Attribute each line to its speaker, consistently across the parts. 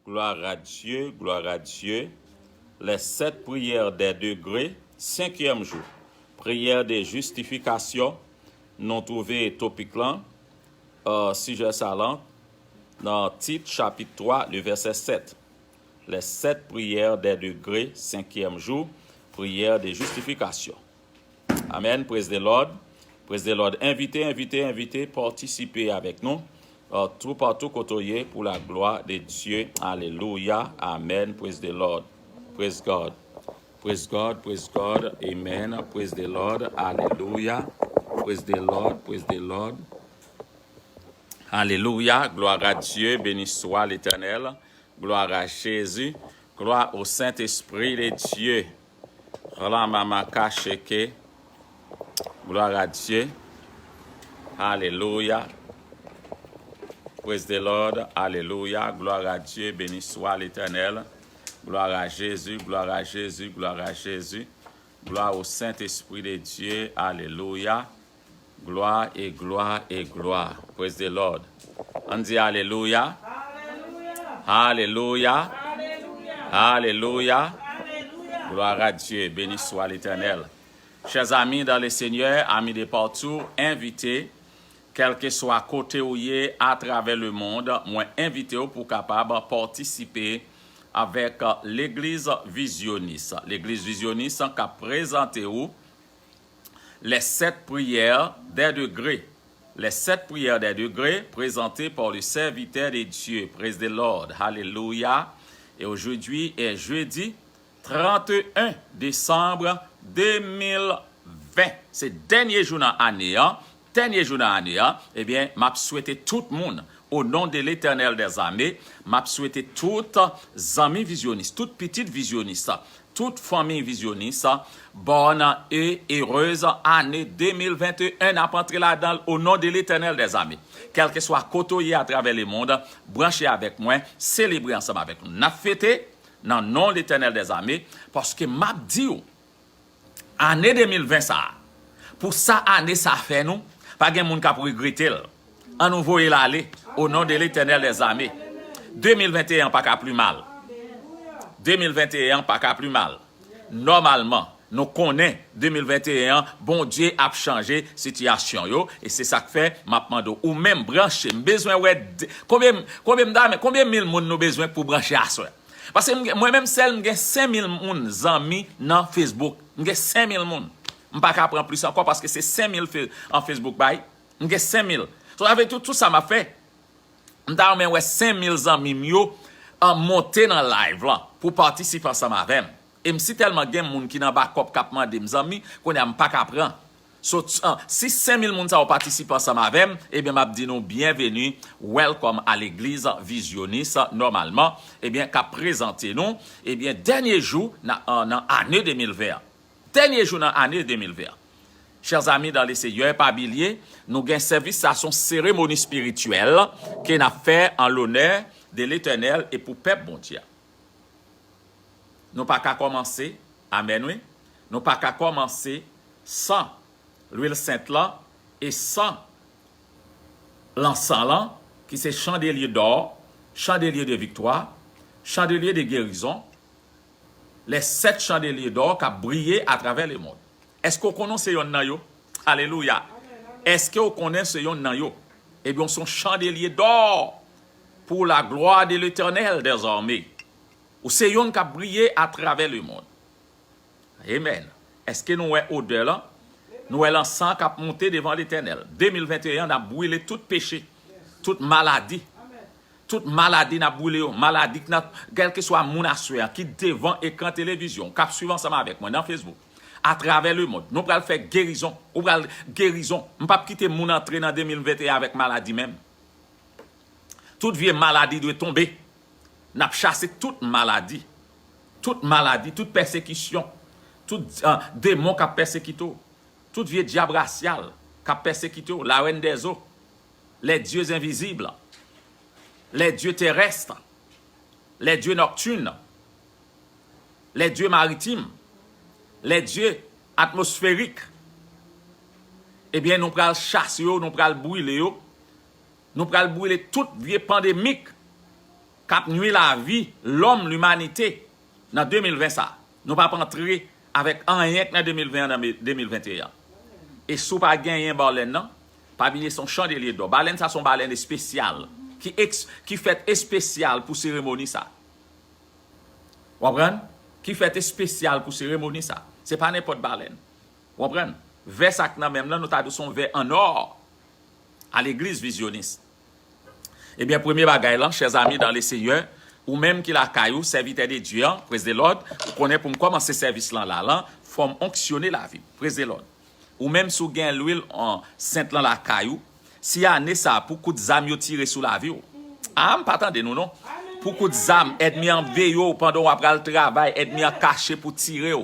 Speaker 1: Gloire à Dieu, gloire à Dieu. Les 7 prières des degrés, 5e jour. Prière de justification, nous trouvons topic là, sujet salant, dans Tite chapitre 3, le verset 7. Les 7 prières des degrés, 5e jour, prière de justification. Amen, praise the Lord. Praise the Lord. Invitez, participez avec nous. Tout partout côtoyer pour la gloire de Dieu. Alléluia. Amen. Praise the Lord. Praise God. Praise God. Praise God. Amen. Praise the Lord. Alléluia. Praise the Lord. Praise the Lord. Alléluia. Gloire à Dieu. Béni soit l'Éternel. Gloire à Jésus. Gloire au Saint-Esprit de Dieu. Gloire à Dieu. Alléluia. Praise the Lord. Alléluia. Gloire à Dieu. Béni soit l'Éternel. Gloire à Jésus. Gloire à Jésus. Gloire à Jésus. Gloire au Saint-Esprit de Dieu. Alléluia. Gloire et gloire et gloire. Praise the Lord. On dit Alléluia. Alléluia. Alléluia. Gloire à Dieu. Béni soit l'Éternel. Chers amis dans le Seigneur, amis de partout, invités, quel que soit côté où y est à travers le monde, moi invité pour capable participer avec l'église visionniste. L'église visionniste qui a présenté les 7 prières des degrés. Les 7 prières des degrés présentées par le serviteur de Dieu. Praise the Lord. Hallelujah. Et aujourd'hui est jeudi 31 décembre 2020. C'est le dernier jour dans l'année. Dernier jour dans l'année, eh bien, m'a souhaité tout le monde, au nom de l'Éternel des armées, m'a souhaité toutes amis visionnistes, toutes petites visionnistes, toute famille visionniste, bonne et heureuse année 2021 à rentrer là-dedans au nom de l'Éternel des armées. Quel que soit côtoyé à travers le monde, branchez avec moi, célébrez ensemble avec nous. N'a fêté dans le nom de l'Éternel des armées, parce que m'a dit, année 2020 ça, pour ça année ça fait nous, pas de monde qui a regretter. On nous voit l'aller au nom de l'Éternel des armées. 2021 pas qu'à plus mal. 2021 pas qu'à plus mal. Normalement, nous connaissons 2021, bon Dieu a changé situation yo et c'est ça que fait m'a demandé ou même brancher, besoin ouais combien mille monde nous besoin pour brancher à soi. Parce que moi même seul j'ai 5000 monde amis dans Facebook, j'ai 5000 monde. Je ne peux pas prendre plus encore parce que c'est 5000 en Facebook. J'ai 5000. So, avec tout ça m'a fait. Je vais 5000 amis en monter dans le live là, pour participer ensemble avec moi. Et si tellement de gens qui n'ont pas capement des amis, qu'on n'a pas qu'à prendre. So, si 5000 personnes ont participé ensemble avec moi, eh bien, je dis nous bienvenue, welcome à l'église visionniste, normalement, eh bien, qu'a présenté nous, eh bien, dernier jour dans l'année 2020. Dernier jour dans l'année 2020. Chers amis dans les Seigneurs, pas oublier, nous avons un service à son cérémonie spirituelle qu'on a fait en l'honneur de l'Éternel et pour peuple bon Dieu. Nous pas qu'à commencer, amen oui, nous pas qu'à commencer sans l'huile sainte là et sans l'encens là qui c'est chandelier d'or, chandelier de victoire, chandelier de guérison. Les 7 chandeliers d'or qui ont brillé à travers le monde. Est-ce qu'on connaît ce yon nan yo? Alléluia. Est-ce qu'on connaît ce yon nan yo? Eh bien, son chandelier d'or pour la gloire de l'Éternel désormais. Ou c'est yon qui a brillé à travers le monde. Amen. Est-ce que nous avons odeur là? Nous avons l'encens qui a monté devant l'Éternel. 2021, on a brûlé tout péché, toute maladie. Toute maladie n'a brûlé, maladie quel que soit mon assureur qui devant écran télévision, cap suivant ensemble avec moi dans Facebook, à travers le monde. Nous allons faire guérison, ou guérison. On ne peut pas quitter mon entrée dans 2021 avec maladie même. Toute vieille maladie doit tomber. Nous avons chassé toute maladie, toute persécution, tout démon qui a persécuté, toute vieille diable racial qui a persécuté, la reine des eaux, les dieux invisibles. Les dieux terrestres, les dieux nocturnes, les dieux maritimes, les dieux atmosphériques. Eh bien, nous prenons chasser, nous prenons brûler, nous prenons brûler toute vieille pandémique cap nuit la vie, l'homme, l'humanité, dans 2020 ça. Nous pas entrer avec rien que dans 2020 dans 2021. Et si pas gagner baleine non, pas bien son chandelier d'or. Baleine ça son baleine spécial qui fait spécial pour cérémonie ça. Vous comprenez? Qui fait spécial pour cérémonie ça. C'est pas n'importe baleine. Vous comprenez? Vers ça même là nous avons son verre en or à l'église visionniste. Eh bien, premier bagay là, chers amis dans les seigneurs, ou même qui la caillou, serviteur de Dieu, praise the Lord, vous connaissez pour commencer service là, faut onctionner la vie, praise the Lord. Ou même si vous avez l'huile en sainte là la caillou, si y a né ça pour coup de zam yo tirer sous la vie. Ah, pas attendez nous non. Pour coup de zam ennemi en veille pendant après le travail, ennemi en caché pour tirer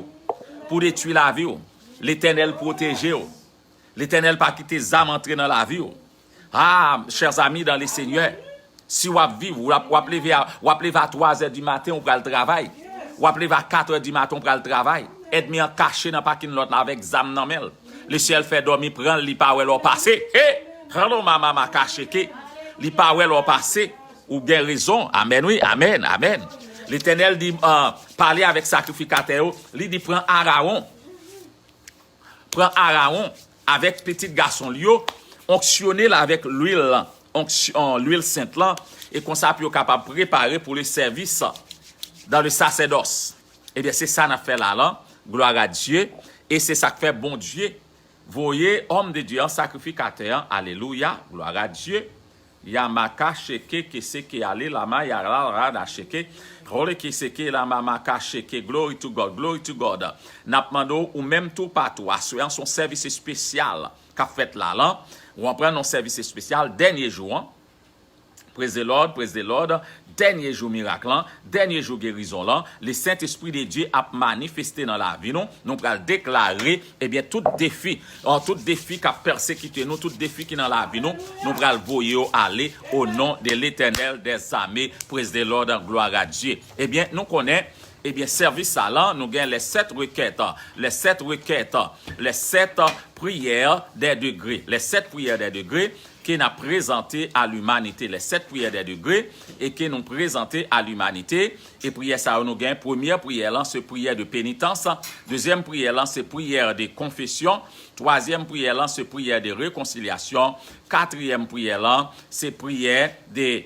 Speaker 1: pour détruire la vie. L'Éternel protéger. L'Éternel pas quitter zam entrer dans la vie. Ah, chers amis dans les seigneurs, si vous vivez, vous appelez à 3h du matin, on prend le travail. Vous appelez à 4h du matin, on prend le travail. Ennemi en caché dans pas l'autre avec zam nan mel. Le ciel fait dormir, prend li pa wè l'or passé. Prends maman caché que li pa wè l'or passé ou bien raison. Amen oui, amen, amen. L'Éternel dit parler avec sacrificateur, il dit prends Aaron. Prends Aaron avec petit garçon lio, onctionner avec l'huile l'huile sainte là et qu'on s'appuie capable de préparer pour le service dans le sacerdoce. Et bien c'est ça n'a fait là, gloire à Dieu, et c'est ça que fait bon Dieu. Voyez homme de Dieu sacrificateur, alléluia, gloire à Dieu. Yamaka sheke keseke ale lama yara rada sheke role keseke lama maka sheke, glory to God, glory to God. Napmando ou même tout partout assurant son service spécial qu'a fait là, ou on prend nos services spécial dernier jour. Hein? Praise the Lord, dernier jour miracle, dernier jour guérison là, le Saint-Esprit de Dieu a manifesté dans la vie, nous allons déclarer, eh bien, tout défi qui a persécuté nous, tout défi qui est dans la vie, nous allons voyer aller au nom de l'Éternel des armées, praise the Lord, gloire à Dieu. Eh bien, nous connaissons, eh bien, service à là, nous gagnons les 7 requêtes, les 7 prières des degrés, les 7 prières des degrés, qui n'a présenté à l'humanité, les 7 prières des degrés, et qui nous présenté à l'humanité. Et prière ça, nous gagnons. Première prière là, c'est prière de pénitence. Deuxième prière là, c'est prière de confession. Troisième prière là, c'est prière de réconciliation. Quatrième prière là, c'est prière de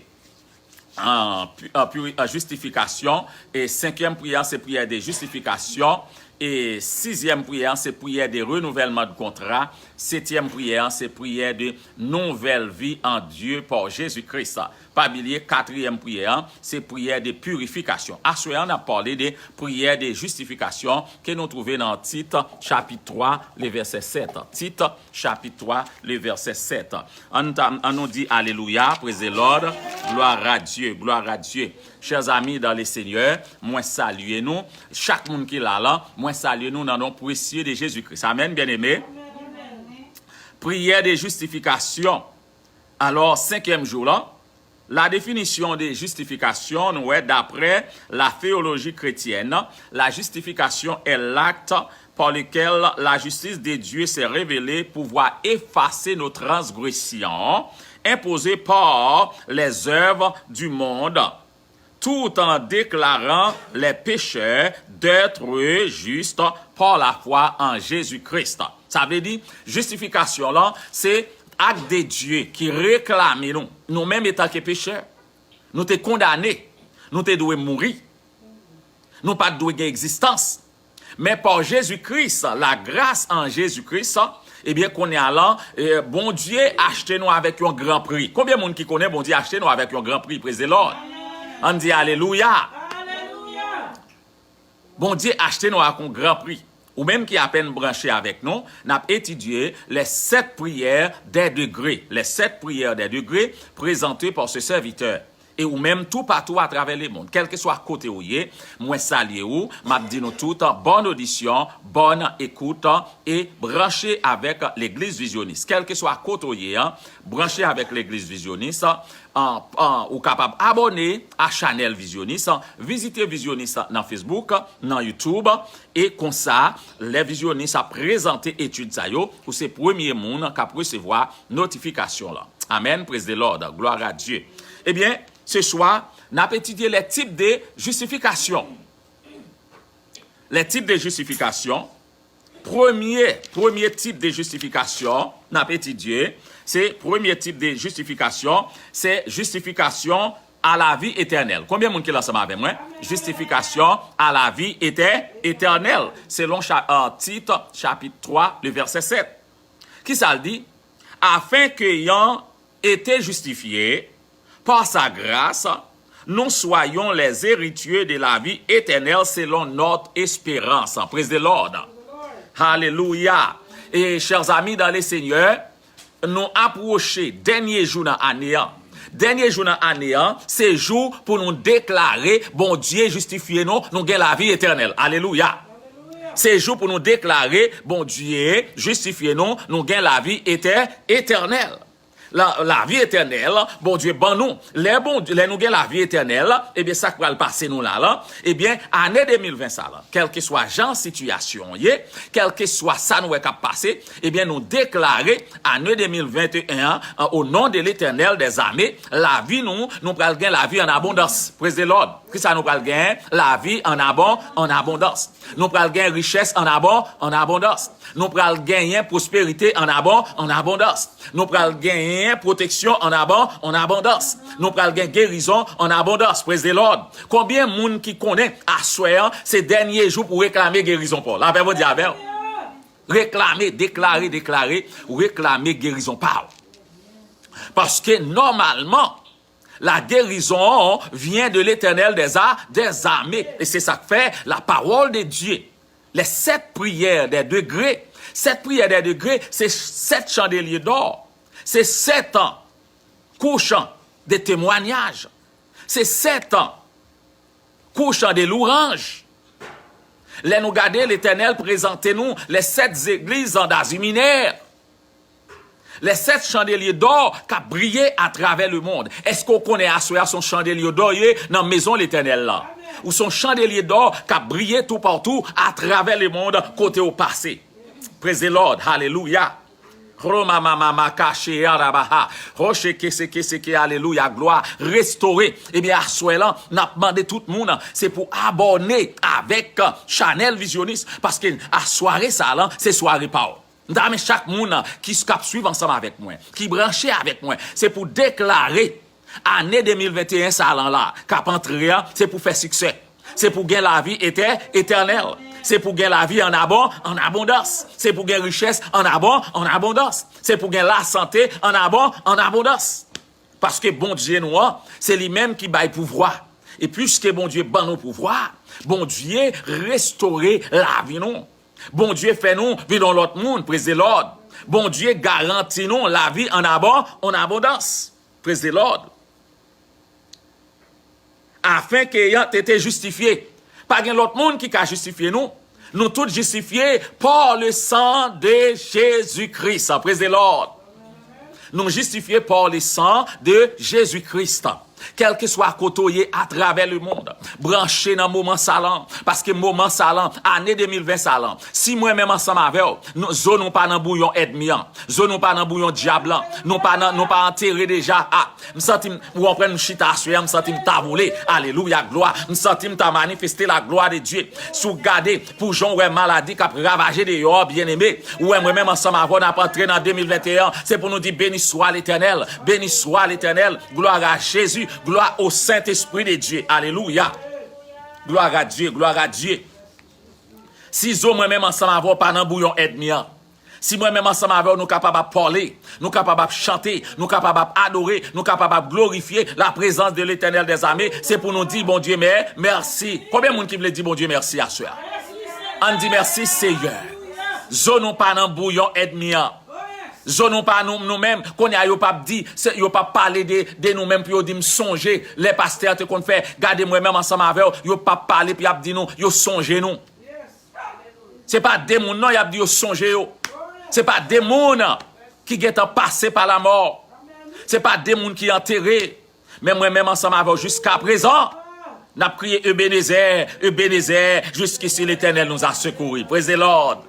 Speaker 1: justification. Et cinquième prière, c'est prière de justification. Et sixième prière, c'est prière de renouvellement de contrat. Septième prière, c'est prière de nouvelle vie en Dieu par Jésus-Christ. Pas oublier, quatrième prière, c'est prière de purification. Après, on a parlé de prière de justification que nous trouvons dans Tite, chapitre 3, le verset 7. Tite, chapitre 3, le verset 7. On nous dit Alléluia, praise the Lord, gloire à Dieu, gloire à Dieu. Chers amis dans les seigneurs, moi saluez nous. Chaque monde qui est là, moi saluez nous dans le nom précieux de Jésus-Christ. Amen, bien-aimés. Prière de justification. Alors, 5e jour là, la définition de justification, nous est d'après la théologie chrétienne, la justification est l'acte par lequel la justice de Dieu s'est révélée pour pouvoir effacer nos transgressions imposées par les œuvres du monde, tout en déclarant les pécheurs d'être justes par la foi en Jésus-Christ. Ça veut dire, justification là, c'est acte de Dieu qui réclame nous-mêmes étant que pécheurs. Nous sommes condamnés, nous devons mourir, nous pas de existence. Mais par Jésus-Christ, la grâce en Jésus-Christ, eh bien qu'on est allant, bon Dieu acheté nous avec un grand prix. Combien de monde qui connaît bon Dieu acheté nous avec un grand prix, praise the Lord? On dit Alléluia. Alléluia. Bon Dieu acheté nous avec un grand prix. Ou même qui a à peine branché avec nous, n'a étudié les 7 prières des degrés. Les 7 prières des degrés présentées par ce serviteur. Et ou même tout partout à travers le monde. Quel que soit côté où y est, moi saluer ou, m'a dit nous toutes, bonne audition, bonne écoute et branché avec l'église visionniste. Quel que soit côté où y est, branché avec l'église visionniste, ou capable abonner à Channel Visionniste, visiter Visionniste dans Facebook, dans YouTube, et comme ça, les visionnistes a présenté études ça yo, pour ces premiers monde qui recevoir notification là. Amen, praise the Lord, gloire à Dieu. Eh bien, ce soir, n'a étudié les types de justification. Les types de justification. Premier type de justification, n'a étudié, c'est premier type de justification, c'est justification à la vie éternelle. Combien de monde qui est ensemble avec moi? Justification à la vie éternelle. Selon Tite, chapitre 3, le verset 7. Qui ça le dit? Afin qu'ayant été justifiés par sa grâce, nous soyons les héritiers de la vie éternelle selon notre espérance. Praise the Lord. Alléluia. Et chers amis dans le Seigneur, nous approchons dernier jour dans l'année. Dernier jour dans l'année, c'est jour pour nous déclarer, bon Dieu justifié nous avons la vie éternelle. Alléluia. C'est jour pour nous déclarer, bon Dieu justifié nous avons la vie éternelle. La vie éternelle, bon Dieu, bon nous, les nous la vie éternelle, eh bien, ça va le passer nous là, eh bien, année 2020 ça là, quel que soit genre situation, quel que soit ça nous est passé, eh bien, nous déclarer, année 2021, au nom de l'éternel des armées, la vie nous pral gagner la vie en abondance. Praise the Lord. Que ça nous pral gagner la vie en abondance. Nous pral gagner richesse en abondance. Nous pral gagner prospérité en abondance. Nous pral gagner protection en abondance. Nous pral gagner guérison en abondance. Praise the Lord. Combien de monde qui connaît à soir ces derniers jours pour réclamer guérison pour? Là, vous dire réclamer, déclarer ou réclamer guérison par. Parce que normalement, la guérison vient de l'Éternel des armées. Et c'est ça que fait la parole de Dieu. Les 7 prières des degrés. 7 prières des degrés, c'est 7 chandeliers d'or. C'est 7 ans couchant des témoignages. C'est 7 ans couchant des louanges. Les nous garder l'Éternel présentez-nous les 7 églises en d'Asie mineure. Les 7 chandeliers d'or qui ont brillé à travers le monde. Est-ce qu'on connaît à son chandelier d'or dans la maison l'Éternel là? Ou son chandelier d'or qui a brillé tout partout à travers le monde côté au passé. Praise the Lord. Hallelujah. Alléluia, gloire, restaurer. Eh bien, à ce moment-là, n'a demandé tout le monde, c'est pour abonner avec Chanel Visionniste. Parce que à soirée, ça là, c'est soirée par. Mais chaque monde qui se suit ensemble avec moi, qui branche avec moi, c'est pour déclarer année 2021 ça là, cap entrer, c'est pour faire succès. C'est pour gagner la vie éternelle. C'est pour gagner la vie en abondance. C'est pour gagner richesse en abondance. C'est pour gagner la santé en abondance. Parce que bon Dieu nous, c'est lui-même qui baille pouvoir. Et puisque bon Dieu ban nous pouvoir, bon Dieu restaurer la vie nous. Bon Dieu fait nous vivre dans l'autre monde, praise the Lord. Bon Dieu garantit nous la vie en abondance, praise the Lord. Afin qu'ayant été justifiés, pas l'autre monde qui a justifié nous, nous tous justifiés par le sang de Jésus-Christ, praise the Lord. Nous justifiés par le sang de Jésus-Christ. Quel que soit côtoyé à travers le monde, branché dans moment salant, parce que moment salant, année 2020 salant, si moi-même ensemble avec nous, zone pas dans bouillon ennemi, zone pas dans bouillon diable, nous pas enterré déjà, nous sentim, ou on prend nous chita suer, nous sentim ta volé, alléluia, gloire, nous sentim ta manifester la gloire de Dieu, sous garder, pour Jean ouais maladie qui a ravagé des yeux, bien aimé, ou moi-même ensemble avec on a entré dans 2021, c'est pour nous dire béni soit l'Éternel, gloire à Jésus, gloire au Saint-Esprit de Dieu. Alléluia. Gloire à Dieu, gloire à Dieu. Si moi-même ensemble avec pas dans bouillon ennemi, si moi-même ensemble avec nous capables de parler, nous capables de chanter, nous capables d'adorer, nous capables de glorifier la présence de l'Éternel des armées, c'est pour nous dire bon Dieu merci. Combien de monde qui veut dire bon Dieu merci à soi? On dit merci Seigneur. Zone pas dans bouillon ennemi. Zonon pas nous-mêmes, qu'on a pas dit, yo pas parler de nous-mêmes, puis yo dit me songer, les pasteurs te qu'on fait, gardez moi-même ensemble avec yo pas parler, puis y a dit nous, yo songer nous. C'est pas des moun non, y a dit yo songer yo. C'est pas des moun qui sont passé par la mort. C'est pas des moun qui enterré. Mais moi-même ensemble avec jusqu'à présent, n'a prié Ebenezer, jusqu'ici l'Éternel nous a secouru. Praise the Lord.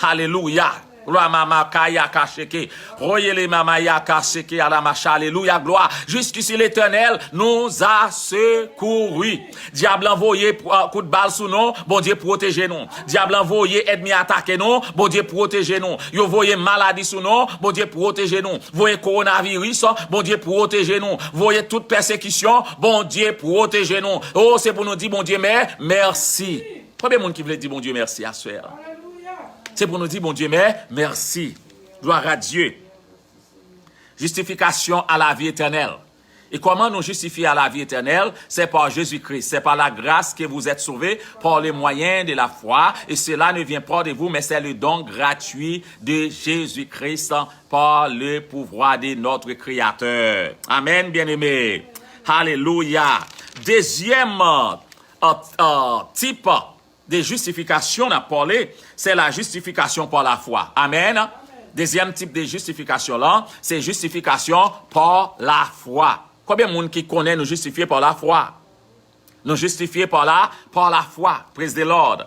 Speaker 1: Alléluia. Gloire mama kaya kasheke. Royele mama ya kasheke à la macha. Alléluia, gloire. Jusqu'ici l'Éternel nous a secouru. Diable envoyé coup de balle sous nous, bon Dieu protégez nous. Diable envoyé ennemi attaquer nous, bon Dieu protégez nous. Yo voyez maladie sous nous, bon Dieu protégez nous. Voyez coronavirus, bon Dieu protégez nous. Voyez toute persécution, bon Dieu protégez nous. Oh, c'est pour nous dire bon Dieu mais merci. Combien de monde qui veut dire bon Dieu merci à soi? C'est pour nous dire, bon Dieu, mais merci. Gloire à Dieu. Justification à la vie éternelle. Et comment nous justifier à la vie éternelle? C'est par Jésus-Christ. C'est par la grâce que vous êtes sauvés, par les moyens de la foi. Et cela ne vient pas de vous, mais c'est le don gratuit de Jésus-Christ par le pouvoir de notre Créateur. Amen, bien-aimés. Alléluia. Deuxième type de justification, on a parlé, c'est la justification par la foi. Amen. Deuxième type de justification là, c'est justification par la foi. Combien de monde qui connaît nous justifier par la foi? Nous justifier par la foi. Praise the Lord.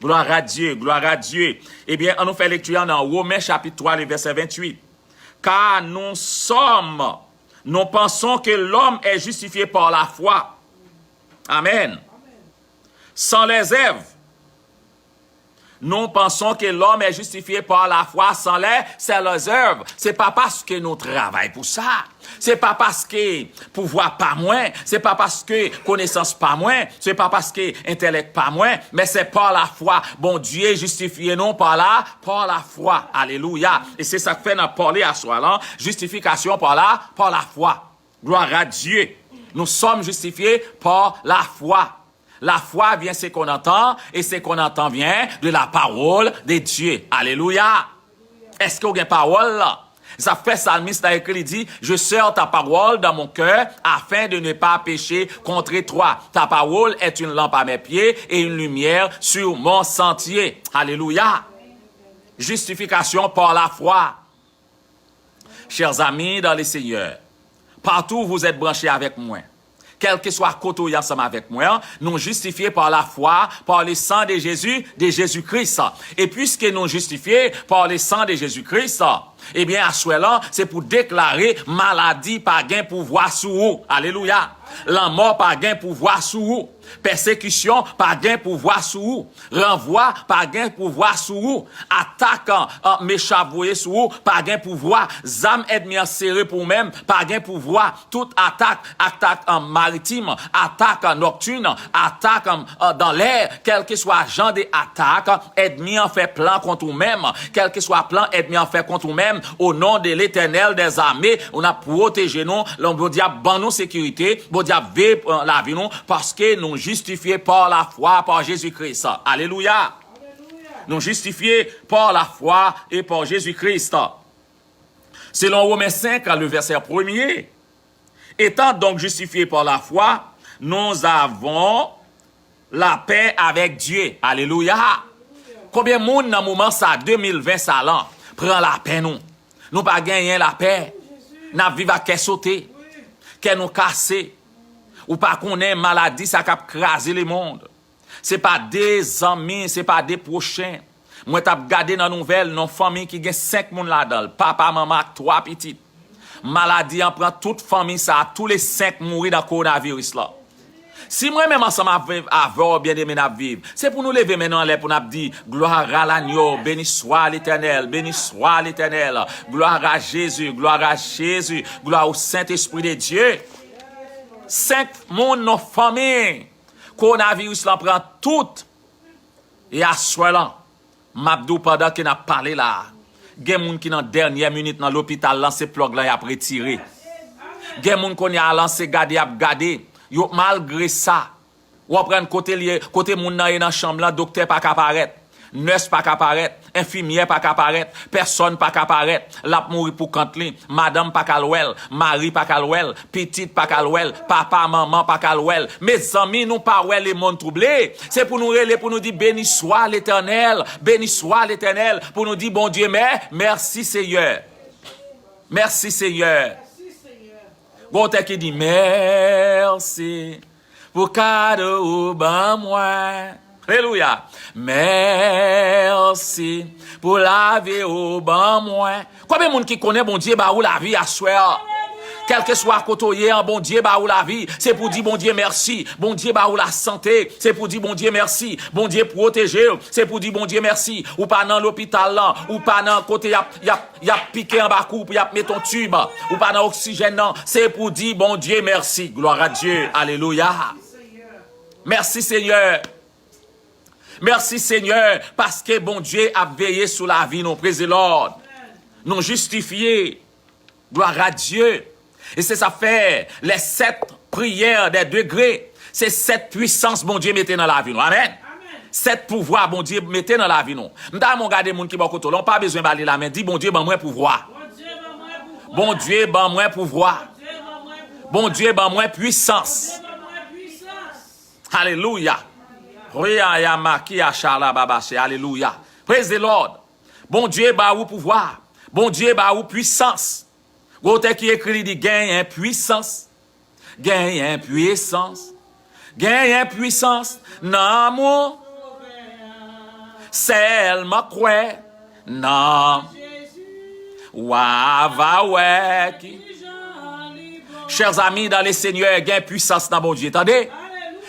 Speaker 1: Gloire à Dieu, gloire à Dieu. Eh bien, on nous fait lecture dans Romains chapitre 3, le verset 28. Car nous pensons que l'homme est justifié par la foi. Amen. Sans les œuvres. Nous pensons que l'homme est justifié par la foi sans les œuvres. C'est pas parce que nous travaillons pour ça. C'est pas parce que pouvoir pas moins. C'est pas parce que connaissance pas moins. C'est pas parce que intellect pas moins. Mais c'est par la foi. Bon Dieu justifié non par la foi. Alléluia. Et c'est ça que fait notre parler à soi là. Justification par la foi. Gloire à Dieu. Nous sommes justifiés par la foi. La foi vient ce qu'on entend, et ce qu'on entend vient de la parole de Dieu. Alléluia. Est-ce qu'il y a une parole là? Ça fait psalmiste a écrit, il dit, je sers ta parole dans mon cœur afin de ne pas pécher contre toi. Ta parole est une lampe à mes pieds et une lumière sur mon sentier. Alléluia. Justification par la foi. Chers amis dans le Seigneur, partout où vous êtes branchés avec moi, quel que soit côté ensemble avec moi, nous justifiés par la foi, par le sang de Jésus, de Jésus-Christ. Et puisque nous justifiés par le sang de Jésus-Christ, eh bien, à ce là, c'est pour déclarer maladie par gain pouvoir sur vous. Alléluia. La mort par gain pouvoir sur vous. Persécution par gain pouvoir sur vous. Renvoi par gain pouvoir sur vous. Attaque méchavoué sur vous par gain pouvoir. Zam ennemi serré pour même par gain pouvoir. Toute attaque maritime, attaque nocturne, attaque dans l'air, quel que soit genre d'attaque, ennemi en fait plan contre vous-même. Quel que soit plan, ennemi en fait contre vous-même. Au nom de l'Éternel des armées, on a protégé nous, l'on dit bon nous sécurité, bon Dieu la vie nous, parce que nous justifiés par la foi, par Jésus-Christ. Alléluia. Nous justifiés par la foi et par Jésus-Christ. Selon Romains 5, le verset 1er, étant donc justifiés par la foi, nous avons la paix avec Dieu. Alléluia. Combien de monde dans le moment ça, 2020, ça là, prend la paix nous. Nous pas gagner la paix. Nous vivons à qu'elle sauter, qu'elle nous casser. Ou pas qu'on ait maladie, ça cap craser le monde. C'est pas des amis, c'est pas des prochains. Moi, t'as regardé dans la nouvelle, nos familles qui gagnent 5 moun là-dedans. Papa, maman, 3 petites. Maladie en prend toute famille, ça, tous les 5 mourir dans le coronavirus là. Si moi-même ensemble avec bien aimé n'a vivre, c'est pour nous lever maintenant là pour nous dire gloire à l'agneau, béni soit l'Éternel, béni soit l'Éternel. Gloire à Jésus, gloire au Saint-Esprit de Dieu. 5 monde nos familles, coronavirus l'en prend toutes. Et à ce là, m'abdou pendant qu'il n'a parlé là, gen moun qui dans dernière minute dans l'hôpital lancé plug là y a retiré. Gen moun qu'on y a lancé garder. Yo malgré ça, ou prendre côté moun nan dans chambre là, docteur pas apparaître, nurse pas apparaître, infirmière pas apparaître, personne pas apparaître, l'a mourir pour Kantlin, madame pas kalwel, mari pas kalwel, petite pas kalwel, papa maman pas kalwel. Mes amis nous pas ouais les monde troublé, c'est pour nous reler pour nous dire béni soit l'Éternel, pour nous dire bon Dieu merci Seigneur. Merci Seigneur. Gonte qui dit merci pour cadeau ban moi. Alléluia. Merci pour la vie au bon moins. Combien de monde qui connaît bon Dieu, bah, ou la vie à soir? Quel que soit côté, bon Dieu, bah, ou la vie, c'est pour dire bon Dieu merci. Bon Dieu, bah, ou la santé, c'est pour dire bon Dieu merci. Bon Dieu protéger, c'est pour dire bon Dieu merci. Ou pas dans l'hôpital là, ou pas dans côté, y a piqué en bas coupe, y a mis ton tube, ou pas dans oxygène non, c'est pour dire bon Dieu merci. Gloire à Dieu. Alléluia. Merci Seigneur. Merci Seigneur, parce que bon Dieu a veillé sur la vie, nous praise Lord. Nous justifié. Gloire à Dieu. Et c'est ça fait les 7 prières des degrés. C'est 7 puissances, bon Dieu, mettez dans la vie, nous. Amen. 7 pouvoirs, bon Dieu, mettez dans la vie, nous. M'da mon gars des moun qui bon côté, on pas besoin d'aller la main. Dis, bon Dieu, ban moi pouvoir. Bon Dieu, ban moi pouvoir. Bon Dieu, ban moi puissance. Alléluia. Alléluia. Praise the Lord. Bon Dieu, ba ou pouvoir. Bon Dieu, ba ou puissance. Gote qui écrit, dit, gagne puissance. Gagne puissance. Gagne puissance. Non, mon. Seulement quoi. Non. Wa ouais. Chers amis, dans les seigneurs, gagne puissance dans bon Dieu. Attendez?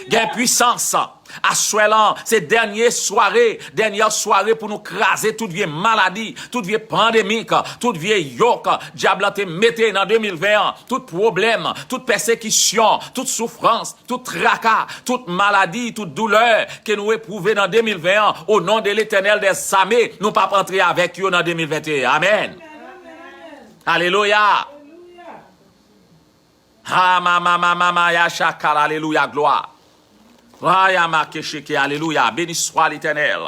Speaker 1: Gagne puissance. À soir c'est dernière soirée pour nous craser toute vieille maladie, toute vieille pandémie, toute vieille yoke, diable te mette dans 2020, tout problème, toute persécution, toute souffrance, tout tracas, toute maladie, toute douleur que nous éprouvons dans 2020, au nom de l'Éternel des armées, nous pas entrer avec eux dans 2021. Amen. Alléluia. Ah, mama, ya chakal, alléluia, gloire. Alléluia, béni soit l'Éternel.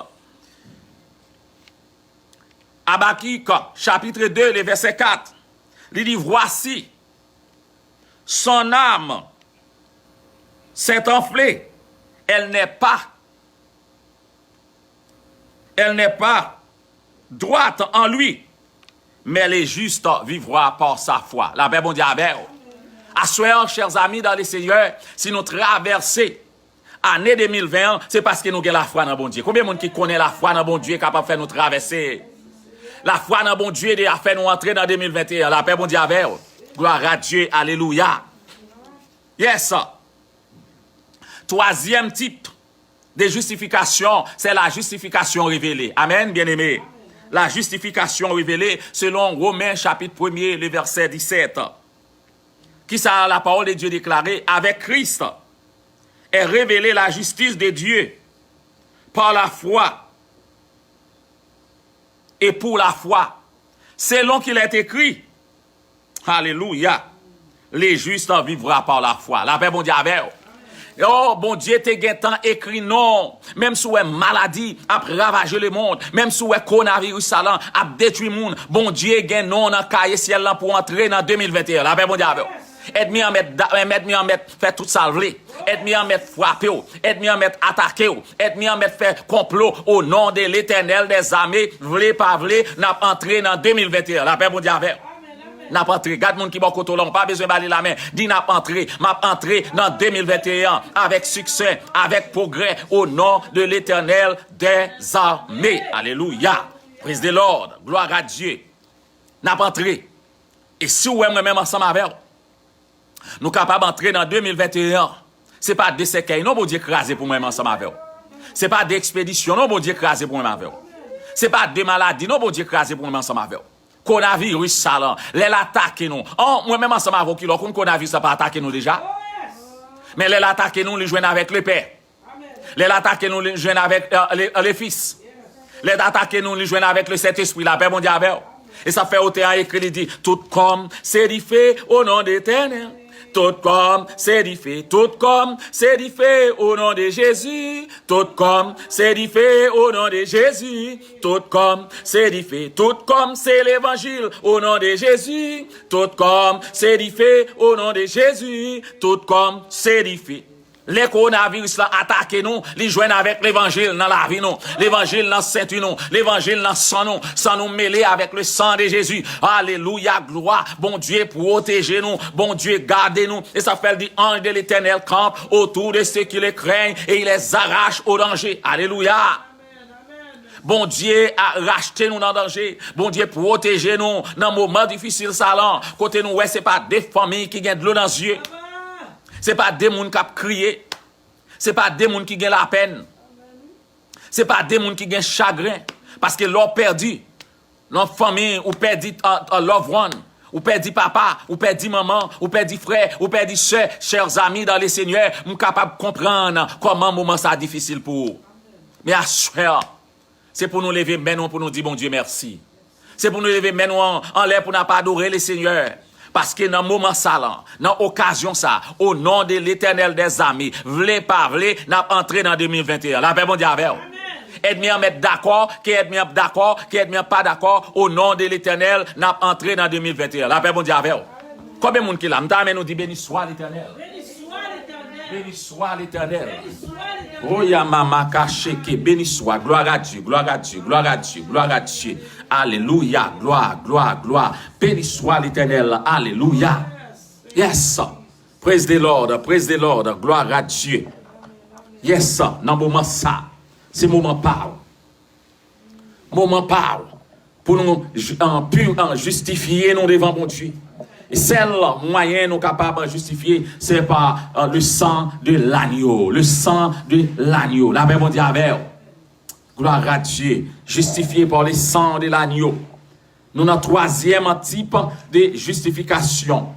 Speaker 1: Habakkuk, chapitre 2, le verset 4. Il dit, voici, son âme s'est enflée. Elle n'est pas droite en lui, mais les justes vivront par sa foi. La paix, bon Dieu, avec vous. À soir, chers amis, dans les seigneurs, si nous traversons année 2020, c'est parce que nous avons la foi dans bon Dieu. Combien de monde qui connaît la foi dans bon Dieu est capable de faire nous traverser? La foi dans bon Dieu a fait nous entrer dans 2021. La paix, bon Dieu, avec vous. Gloire à Dieu. Alléluia. Yes. Troisième type de justification, c'est la justification révélée. Amen, bien-aimé. La justification révélée, selon Romains chapitre 1er, le verset 17. Qui ça, la parole de Dieu déclarée, avec Christ est révélée la justice de Dieu par la foi et pour la foi. Selon qu'il est écrit, alléluia, les justes vivront par la foi. La paix, bon Dieu, avec vous. Oh, bon Dieu, t'es guettant écrit non. Même si ouais maladie a ravagé le monde, même si ouais coronavirus a détruit le monde, bon Dieu, gagne non dans cahier ciel là pour entrer dans 2021. La paix, bon Dieu, avec vous. Aide-moi à mettre faire tout ça vle. Aide-moi à mettre frapper. Aide-moi à mettre attaquer. Aide-moi à mettre faire complot au nom de l'Éternel des armées. Vle pas vle, n'a entré dans 2021. La paix, bon Dieu, avec. N'a pas entré. Garde moun qui bon côté là, pas besoin d'aller la main. Dit n'a pas entré. M'a entré dans 2021 avec succès, avec progrès au nom de l'Éternel des armées. Alléluia. Praise the Lord. Gloire à Dieu. N'a pas entré. Et si vous êtes même ensemble avec nous sommes capables d'entrer dans 2021. Ce n'est pas des séquelles, non, bon Dieu, écrasé pour moi ensemble avec vous. Ce n'est pas des expéditions, non, bon Dieu, écrasé pour moi avec vous. Ce n'est pas des maladies, non, bon Dieu, écrasé pour moi ensemble avec vous. Coronavirus, ça là, les attaquent nous. Oh, moi-même ensemble avec vous, qui le coronavirus, ça pas attaqué nous déjà. Mais les attaquent nous, les joignent avec le Père. Les attaquent nous, les joignent avec les Fils. Les attaquent nous, les joignent avec le Saint-Esprit, la paix, bon Dieu, avec vous. Et ça fait au théâtre écrit, il dit, tout comme c'est fait au nom d'Éternel. Tout comme c'est fait, tout comme c'est fait au nom de Jésus. Tout comme c'est fait au nom de Jésus. Tout comme c'est fait, tout comme c'est l'évangile au nom de Jésus. Tout comme c'est fait au nom de Jésus. Tout comme c'est fait. Les coronavirus là attaquent nous, les joignent avec l'évangile dans la vie nous, l'évangile dans saint nous, l'évangile dans sang nous, sans nous mêler avec le sang de Jésus. Alléluia, gloire. Bon Dieu protégez nous, bon Dieu gardez nous. Et ça fait dit ange de l'Éternel campe autour de ceux qui les craignent et il les arrache au danger. Alléluia. Bon Dieu a racheté nous dans le danger. Bon Dieu protégez nous dans un moment difficile salant. Côté nous, ouais, c'est pas des familles qui gagnent de l'eau dans les yeux. C'est pas des gens qui ont crié. C'est pas des gens qui ont la peine. C'est pas des gens qui ont chagrin. Parce que l'on perdu. L'on famille, ou perdu un loved one. Ou perdu papa, ou perdu maman, ou perdu frère, ou perdu soeur, chers amis dans les seigneurs, nous sommes capables de comprendre comment moment ça difficile pour vous. Mais à soeur, c'est pour nous lever maintenant pour nous dire bon Dieu merci. C'est pour nous lever maintenant en l'air pour ne pas adorer les seigneurs. Parce que dans le moment ça, dans l'occasion ça, au nom de l'Éternel des amis, v'lez pas v'lez, n'a entré dans 2021. La paix bon Dieu avec vous. Aide-moi à mettre d'accord, qui aide-moi d'accord, qui aide-moi pas d'accord, au nom de l'Éternel, n'a entré dans 2021. La paix bon Dieu avec vous. Combien de monde qui l'a? M'ta nous dit béni soit l'Éternel. Béni soit l'Éternel. Oh ya mama kacheke, béni soit, gloire à Dieu, gloire à Dieu, gloire à Dieu, gloire à Dieu. Alléluia, gloire, gloire, gloire. Béni soit l'Éternel, alléluia. Yes, praise the Lord, gloire à Dieu. Yes, dans le moment ça, c'est moment parle. Moment parle. Pour nous justifier nous devant mon Dieu. Et seul moyen nous capables de justifier, c'est par le sang de l'agneau. Le sang de l'agneau. La Bible dit avec. Gloire à Dieu. Justifié par le sang de l'agneau. Nous avons un troisième type de justification.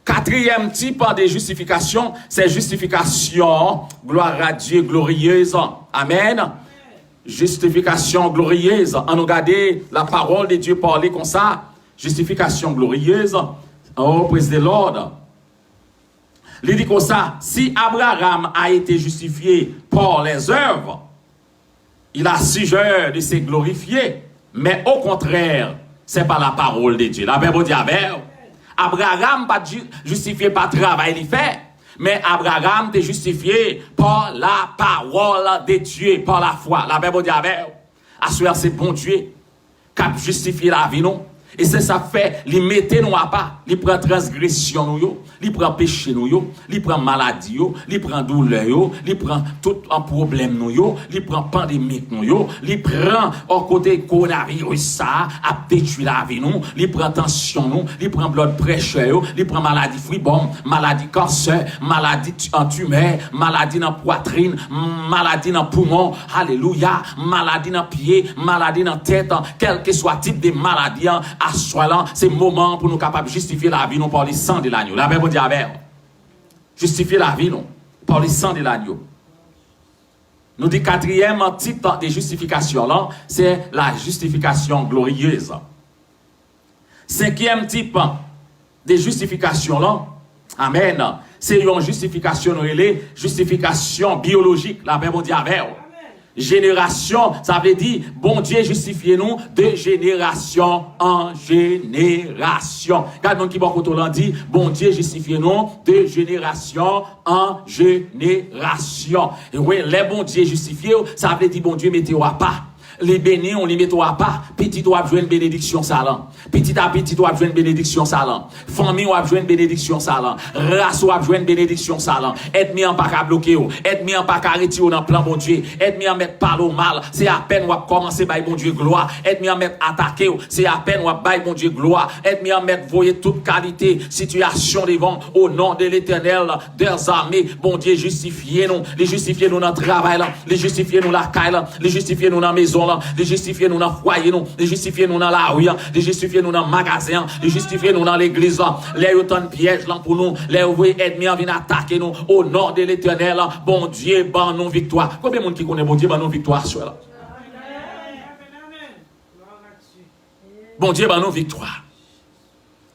Speaker 1: Quatrième type de justification, c'est justification, gloire à Dieu, glorieuse. Amen. Justification glorieuse. On nous garde la parole de Dieu parler comme ça. Justification glorieuse. Oh, praise the Lord. Il dit comme ça, si Abraham a été justifié par les œuvres, il a sujet de se glorifier. Mais au contraire, c'est pas la parole de Dieu. La Bible dit Abraham pas justifié par le travail qu'il fait, mais Abraham est justifié par la parole de Dieu, par la foi. La Bible dit assurer c'est bon Dieu qui a justifié la vie nous. Et c'est ça fait, il mette nous à pas, il prend transgression nous, il prend péché nous, il prend maladie, il prend douleur, il prend tout un problème nous, il prend pandémie nous, il prend au côté coronavirus ça, a détruit la vie nous, il prend tension nous, il prend blood pressure, il prend maladie fribombe, maladie cancer, maladie en tumeur, maladie dans poitrine, maladie dans poumon, alléluia, maladie dans pied, maladie dans tête, quel que soit type de maladie, à soi là, c'est le moment pour nous capables de justifier la vie, non par le sang de l'agneau. La Bible dit avec. Justifier la vie, non par le sang de l'agneau. Nous dit quatrième type de justification là, c'est la justification glorieuse. Cinquième type de justification là, amen, c'est une justification relée, justification biologique. La Bible dit avec. Génération, ça veut dire, bon Dieu justifiez nous de génération en génération. Quand on qui va dit, bon Dieu justifiez nous de génération en génération. Et oui, les bon Dieu justifiés, ça veut dire, bon Dieu mettez-vous à pas. Les bénis, on les met à pas. Petit doit jouer une bénédiction salant. Petit à petit doit jouer une bénédiction salant. Famille doit jouer une bénédiction salant. Race doit jouer une bénédiction salant. Aide-moi en pas qu'à bloquer. Aide-moi en pas qu'à retirer dans plan bon Dieu. Aide-moi en mettre par au mal. C'est à peine on va commencer par bon Dieu gloire. Aide-moi en mettre attaquer. C'est à peine on va par bon Dieu gloire. Aide-moi en mettre voyer toute qualité, situation devant au nom de l'Éternel des armées. Bon Dieu justifiez nous. Les justifier nous dans le travail là. Les justifier nous la caille là. Les justifier nous dans la maison. De justifier nous dans le foyer, de justifier nous dans la rue, de justifier nous dans le magasin, de justifier nous dans l'église. Les autant de pièges pour nous, les ennemis viennent attaquer nous au nom de l'Éternel. Bon Dieu, ban nous victoire. Combien de monde qui connaît bon Dieu, ban nous victoire sur là? Bon Dieu, ban nous victoire.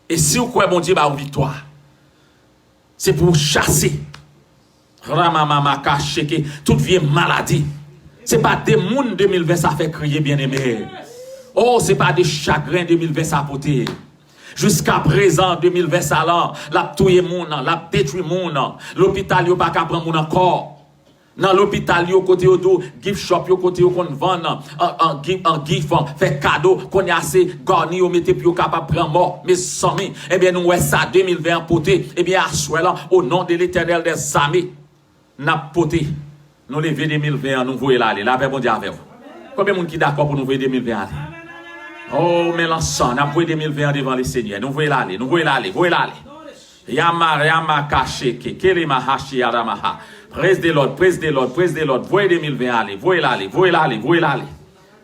Speaker 1: Et si vous croyez bon Dieu, ban nous victoire, c'est pour chasser. Ramamama kacheke, toute vieille maladie. C'est pas des mouns 2020 ça fait crier bien aimé. Oh, c'est pas des chagrins 2020 ça porter. Jusqu'à présent, 2020 salan, la touye moun, la détruit moun. L'hôpital yo pas qu'à prendre moun encore. Dans l'hôpital yo côté auto, gift shop yo côté yo kon vend en gift fait cadeau qu'on y a assez garni yo mettez puis yo capable prendre mort. Mais sami, eh bien nous ouais ça 2020 poté, eh bien à là au nom de l'Éternel des armées, n'a poté. Nous lever 2020 nous voyer là, la paix bon Dieu avec vous. Combien de monde qui d'accord pour nous voyer 2020 aller? Oh, mais l'ensemble, nous voyons 2020 devant le Seigneur. Nous voyons l'aller, nous voyons l'aller, voyons l'aller. Yama kasheke, kele mahashi yaramaha. Praise the Lord, praise the Lord, praise the Lord. Voyez 2020 aller, voyez l'aller, voyez l'aller, voyez l'aller.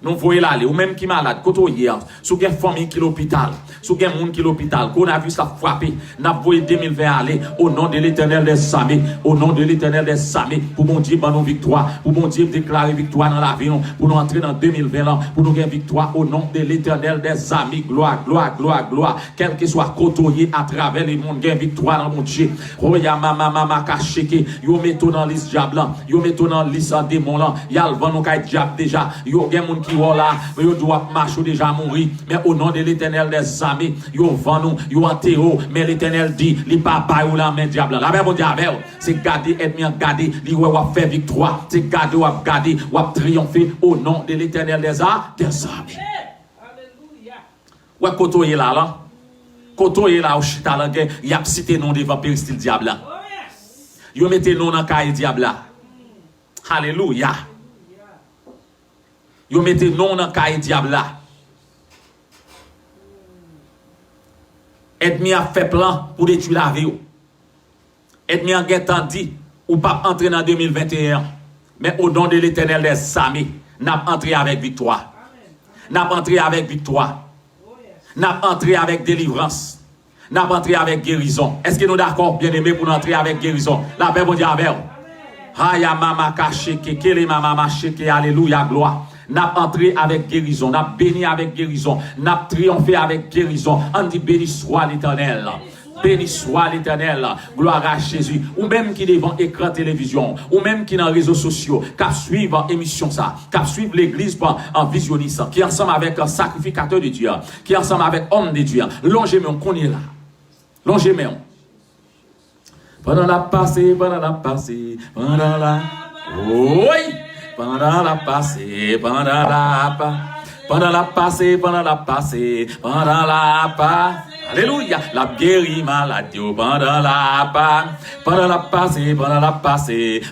Speaker 1: Nous voyons l'aller, ou même qui malade, quand on y est, sous une famille qui l'hôpital, sous un monde qui l'hôpital, qu'on a vu ça frapper, nous voyons 2020 aller, au nom de l'Éternel des armées, au nom de l'Éternel des armées, pour mon Dieu, pour nos victoires, pour mon Dieu, déclarer victoire dans la vie, pour nous entrer dans 2020, pour nous gagner victoire, au nom de l'Éternel des armées, gloire, gloire, gloire, gloire, quel que soit côtoyé à travers le monde, gagner victoire dans mon Dieu. Oh, ya mama kacheke, yo mettons dans liste diable, yo mettons dans liste démon là, y'a le vent nous kay diable déjà, yo gen moun qui là, yo doit marcher déjà mourir, mais au nom de l'Éternel des armées, yo vend nous, yo enterro, mais l'Éternel dit, li papa ou la main diable. La même diable, c'est garder ennemi garder, li wa faire victoire, c'est garder ou garder, ou triompher au nom de l'Éternel des armées. Alléluia. Ouais kotoye là. Kotoye là au chita là, y a cité nom devant péristil diable là. Yo mettez nom dans caille diable là. Alléluia. Yo mettez non dans caille diable là. Ennemi a fait plan pour détruire la vie. Ennemi a dit ou pas entrer dans 2021. Mais au nom de l'Éternel des armées, n'a entré avec victoire. N'a entré avec victoire. N'a entré avec délivrance. N'a entré avec guérison. Est-ce que nous d'accord, bien-aimés, pour entrer avec guérison? La paix, bon Dieu, avec vous. Aya mama kacheke, kele mama cheke, alléluia, gloire. N'a entré avec guérison, n'a béni avec guérison, n'a triomphé avec guérison. On dit béni soit l'Éternel. Béni soit l'Éternel. Gloire à Jésus. Ou même qui devant écran télévision, ou même qui dans les réseaux sociaux, qui suivent émission ça, qui suivent l'église en visionniste, qui ensemble avec un sacrificateur de Dieu, qui ensemble avec homme de Dieu. Longez-moi, qu'on est là. Longez-moi. Pendant la passée, pendant la passée, pendant la... Oui! Pendant la passée, pendant la passée, pendant la passée, pendant la passée. Alléluia, la guéri maladie, pendant la passée, pendant la passée, pendant la passée.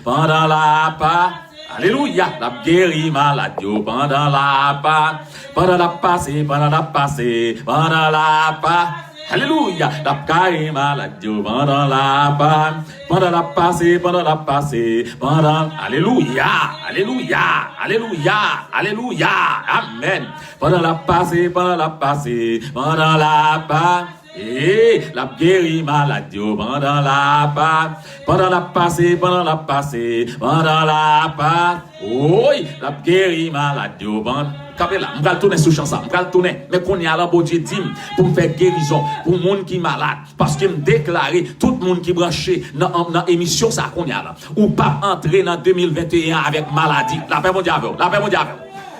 Speaker 1: Alléluia, la guéri maladie, pendant la passée, pendant la passée, pendant la passée. Alléluia, la guéri maladie, pendant la passée, pendant la passée, pendant. Alléluia, alléluia, alléluia, alléluia, amen. Pendant la passée, pendant la passée, pendant la passée. Et la guéri maladie, pendant la passée, pendant la passée, pendant la passée. Oui, la guéri maladie, pendant. Capé là, on va tourner sous chanson, on va tourner, mais qu'on y a là, bon Dieu dit, pour me faire guérison, pour le monde qui est malade, parce qu'il me déclarait, tout le monde qui est branché dans l'émission, ça qu'on y a là, ou pas entrer dans 2021 avec maladie. La paix mon diable, la paix mon diable.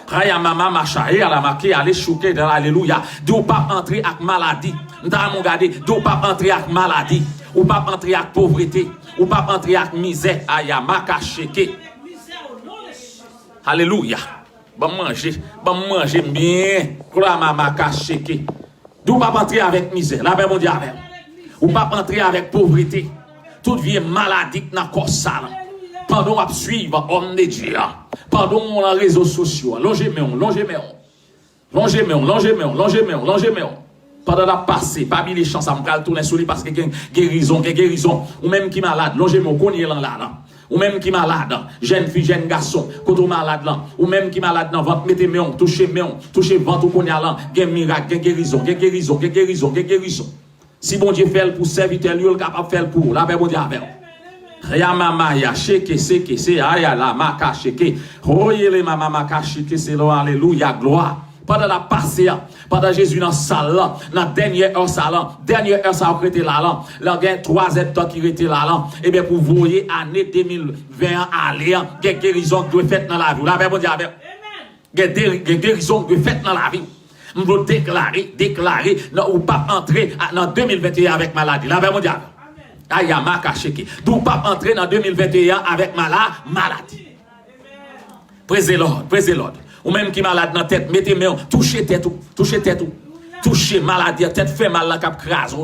Speaker 1: Raya mama macha, et à la marqué, allez chouquer dans l'alléluia, d'où pas entrer avec maladie. Dans mon gardé, d'où pas entrer avec maladie, ou pas entrer avec pauvreté, ou pas entrer avec misère, aya maka cheke. Alléluia. Bon manger bien. Gloire mama kacheke. D'où pas entrer avec misère. La paix mon Dieu avec. Ou pas entrer avec pauvreté. Toute vie maladie dans corps sale. Pendant à suivre homme de Dieu. Pendant les réseaux sociaux. Longez-moi. Pendant la passée, pas les chances, ça me tourner sur lui parce que guérison. Ou même qui malade, longez-moi, qu'on y est là. Ou même qui malade, jeune fille, jeune garçon, quand on malade là, ou même qui malade dans ventre, mettez-moi, touchez ventre, qu'on y a là, gain miracle, guérison. Si bon Dieu fait pour serviteur, lui, il est capable de faire pour, la paix bon Dieu avec. Ya mama ya sheke seke se aya la maka sheke. Royele mama maka sheke se lo alléluia gloire. Pendant la passée, pendant Jésus dans la salle, dans la dernière heure ça a été là, il y a 3 états qui étaient là, et bien pour vous voyez, année 2020 aller, il y a guérison qui doit faire dans la vie. La paix bon Dieu avec. Il y a guérison qui doit faire dans la vie. M'vle déclarer, non, ou pas entrer dans 2021 avec maladie. La paix mondiale. Ayama kacheke. D'où pas entrer dans 2021 avec maladie. Praise the Lord, praise the Lord. Ou même qui malade dans la tête, mettez-moi, touchez tête ou. Touchez maladie, tête fait mal dans cap crase.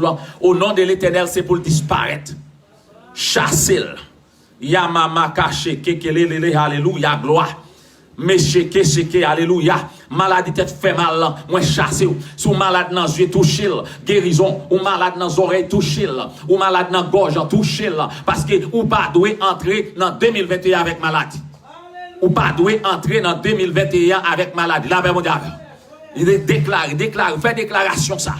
Speaker 1: Au nom de l'Éternel, c'est pour disparaître. Chassez-le. Yamama kacheke, kelele, alléluia, gloire. Mesheke, alléluia. Maladie tête fait mal, moi chassez ou. Sous malade dans les yeux, touchez-le. Guérison, ou malade dans les oreilles, touchez-le. Ou malade dans la gorge, touchez-le. Parce que ou pas doit entrer dans 2021 avec maladie. Ou pas doit entrer dans 2021 avec maladie. La paix mondiale. Il déclare, fait déclaration ça.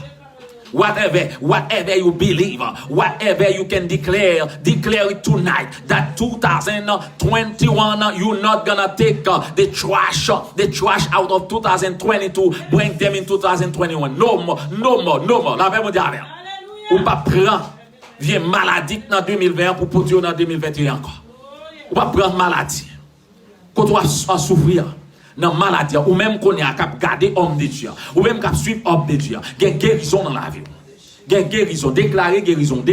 Speaker 1: Whatever you believe, whatever you can declare it tonight that 2021 you're not gonna take the trash out of 2022, bring them in 2021. No more. La paix mondiale. Ou pas prendre vieux maladie dans 2020 pour produire dans 2021 encore. Ou pas prendre maladie. Quand on va souffrir dans maladie, ou même qu'on est capable de garder homme de Dieu, ou même capable de suivre homme de Dieu, il y a une guérison dans la vie. Il y a une guérison, déclarer guérison,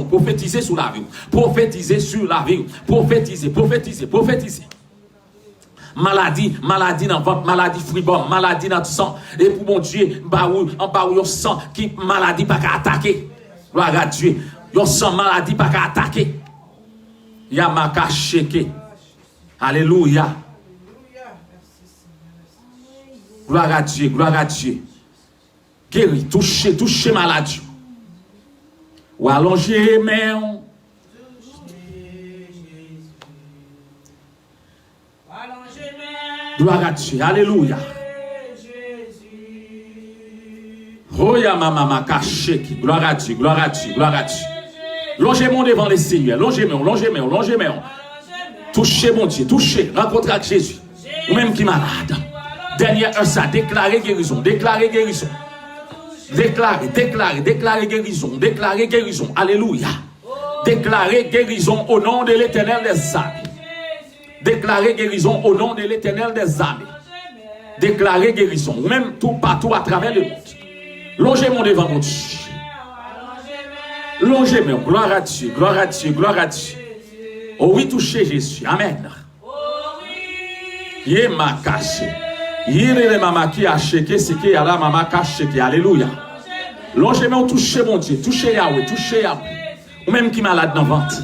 Speaker 1: prophétiser sur la vie, prophétiser sur la vie, prophétiser. Maladie dans votre maladie fribom, maladie dans le sang, et pour mon Dieu, en bas où sang qui maladie pas qu'à attaquer. Gloire à Dieu, yon sang maladie pas qu'à attaquer. Yamaka sheke. Alléluia. Gloire à Dieu. Guéri, touchez maladie. Ou allonger main. Gloire à Dieu. Alléluia. Oh ya mama kacheki. Gloire à Dieu. Longez-moi devant les seigneurs. Longez-moi. Touchez mon Dieu, rencontrez avec Jésus. Ou même qui est malade. Dernière heure, ça, déclarez guérison. Déclarez guérison. Alléluia. Déclarez guérison au nom de l'Éternel des armées. Déclarez guérison au nom de l'Éternel des armées. Déclarez guérison, même tout partout à travers le monde. Longez-moi devant mon Dieu. Longez-moi, gloire à Dieu. Oh oui, touchez Jésus. Amen. Yé ma caché. Yé le mama qui a checké, c'est qui a la mama caché. Alléluia. Longez-moi, touchez mon Dieu. Touchez Yahweh. Ou même qui malade dans le ventre.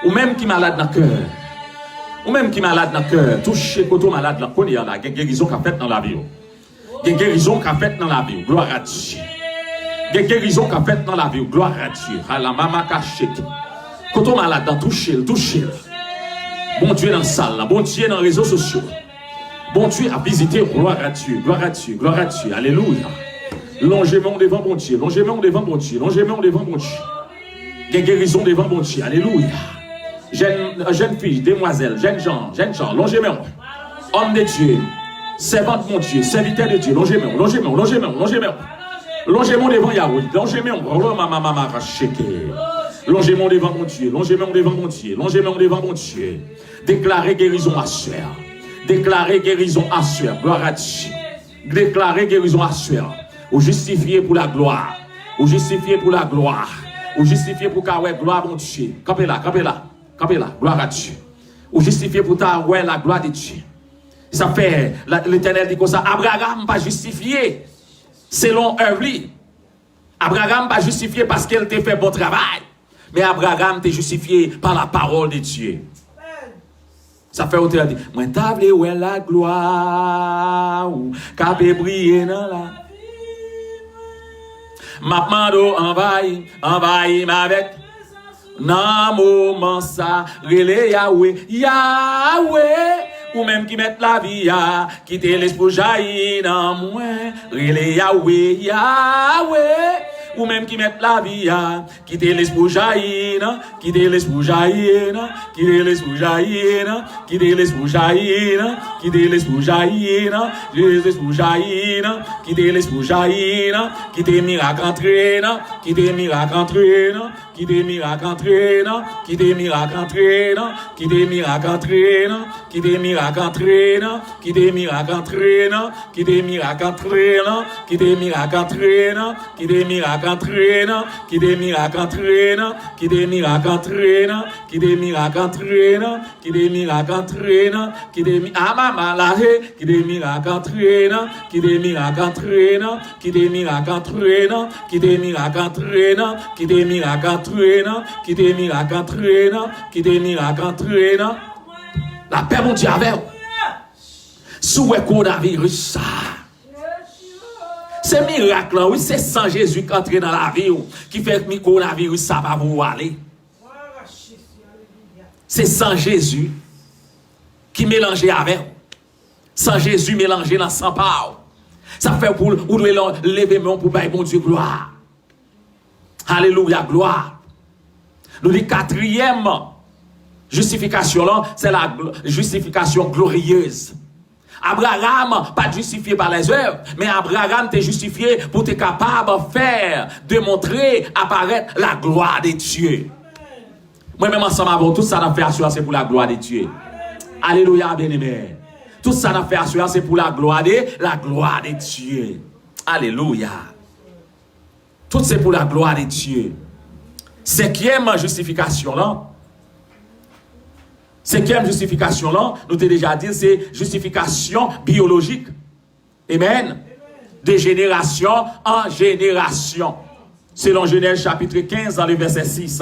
Speaker 1: Ou même qui malade dans le cœur. Touchez côté malade dans le cœur. Il y a une guérison qui a fait dans la vie. Gloire à Dieu. Des guérisons qu'a fait dans la vie. Gloire à Dieu. À la mama caché. Quand on malade, touchez-le. Bon Dieu dans la salle, bon Dieu dans les réseaux sociaux. Bon Dieu a visité. Gloire à Dieu. Alléluia. Longez-moi devant bon Dieu. Des guérisons devant bon Dieu. Alléluia. Jeune fille, demoiselle, jeune gens, longez-moi. Homme de Dieu, servante de mon Dieu, serviteur de Dieu, longez-moi. Longez-moi devant Yahweh. Longez-moi devant mon Dieu. Déclarez guérison à sœur. Gloire à Dieu. Déclarez guérison à sœur. Ou justifié pour la gloire. Ou justifié pour gloire mon Dieu. Campez là. Gloire à Dieu. Ou justifié pour ta ouais la gloire de Dieu. Ça fait l'Éternel dit comme ça. Abraham pas justifié selon œuvre. Abraham pas justifié parce qu'elle t'a fait bon travail. Mais Abraham t'a justifié par la parole de Dieu. Ça fait autre dit, moi table ouais la gloire qu'a briller dans la m'a mando envahi avec nan moment ça relé Yahweh ou même qui met la vie à quitter l'esprit jaillir dans moi relé Yahweh ou même qui met la vie à quitter l'esprit jaillir quitter miracle entrer qui des miracles entraînant, qui des miracles entraînant, qui des miracles entraînant, qui des miracles entraînant, qui des miracles entraînant, qui des miracles entraînant, qui des miracles entraînant, qui des miracles entraînant, qui des miracles entraînant, qui des miracles entraînant, qui des miracles entraînant, qui des miracles entraînant, qui des qui des miracles entraînant, qui des miracles entraînant, qui des miracles entraînant, qui des miracles entraînant, qui des miracles entraînant, qui des miracles entraînant, qui des miracles entraînant. La paix mon Dieu avec vous. Sous le coronavirus ça. C'est miracle oui, c'est sans Jésus qui entre dans la vie qui fait que le coronavirus ça va vous aller. C'est sans Jésus qui mélangeait avec vous. Sans Jésus mélanger dans sang pas. Ça fait pour vous lever mon pour bailler bon Dieu gloire. Alléluia gloire. Nous dit quatrième justification là, c'est la justification glorieuse. Abraham pas justifié par les œuvres, mais Abraham t'est justifié pour être capable de faire, de montrer apparaître la gloire de Dieu. Moi-même ensemble avec tout ça n'a fait assurance c'est pour la gloire de Dieu. Alléluia bien-aimé. Tout ça n'a fait assurance c'est pour la gloire de Dieu. Alléluia. Tout c'est pour la gloire de Dieu. Cinquième justification là. Cinquième justification là, nous t'ai déjà dit, c'est justification biologique. Amen. De génération en génération. Selon Genèse chapitre 15 dans le verset 6.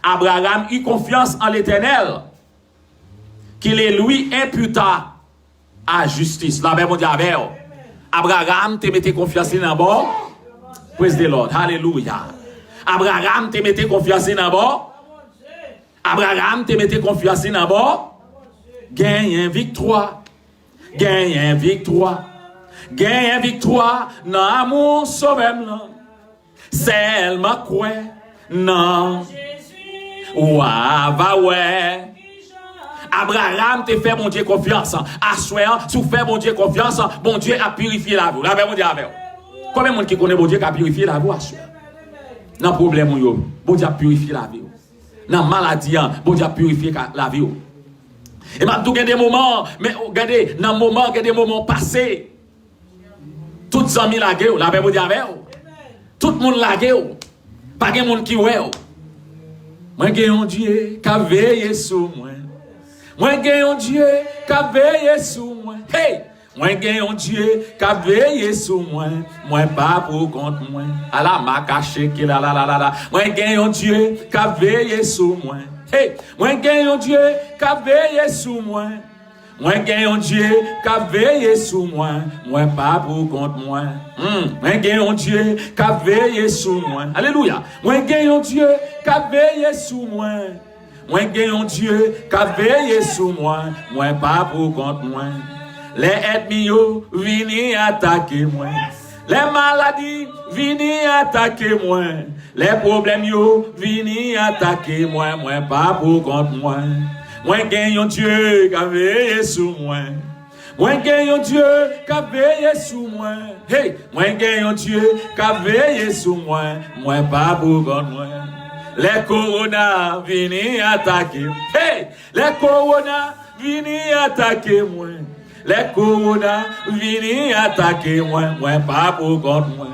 Speaker 1: Abraham eut confiance en l'Éternel, qu'il les lui imputa à justice. La Bible dit Abraham te mettait confiance dans bon. Praise the Lord. Hallelujah. Abraham te mettait confiance dans bon. Abraham te mettait confiance dans bon. Gagne victoire. Gagne victoire. Gagne victoire. Dans amour sauveur. Seulement quoi? Non. Ouah, va ouais. Abraham te fait mon Dieu confiance. Assoir, si vous faites mon Dieu confiance, bon Dieu a purifié la vie. La Bible dit avec vous. Combien de monde qui connaît bon Dieu qui a purifié la vie? Dans le problème, bon Dieu a purifié la vie. Dans la maladie, bon Dieu a purifié la vie. Et maintenant, il y a des moments, mais regardez, dans le moment, il y a des moments passés. Toutes les amis la gueule, la Bible dit avec vous. Tout le monde la gueule. Pas de monde qui ouais. Moi, j'ai un Dieu qui a veillé sur moi. Moi, j'ai un Dieu qui a veillé sur moi. Hey! Moi, j'ai un Dieu qui a veillé sur moi. Moi, pas pour contre moi. À la ma caché qui la la la la la. Moi, j'ai un Dieu qui a veillé sur moi. Hey! Moi, j'ai un Dieu qui a veillé sur moi. Moi, j'ai un Dieu qui a veillé sur moi. Moi, pas pour contre moi. Moi, j'ai un Dieu qui a veillé sur moi. Alléluia. Moi, j'ai un Dieu qui a veillé sur moi. Moi, j'ai un Dieu qui a veillé sur moi. Moi, pas pour contre moi. Les ennemis viennent attaquer moi. Les maladies viennent attaquer moi. Les problèmes viennent attaquer moi. Moi, pas pour contre moi. Moi, j'ai un Dieu qui a veillé sur moi. Moi, j'ai un Dieu qui a veillé sur moi. Hey, moi, j'ai un Dieu qui a veillé sur moi. Moi, pas pour contre moi. Les corona viennent attaquer. Hey, les corona viennent attaquer moi. Les corona viennent attaquer moi. Moi, pas pour contre moi.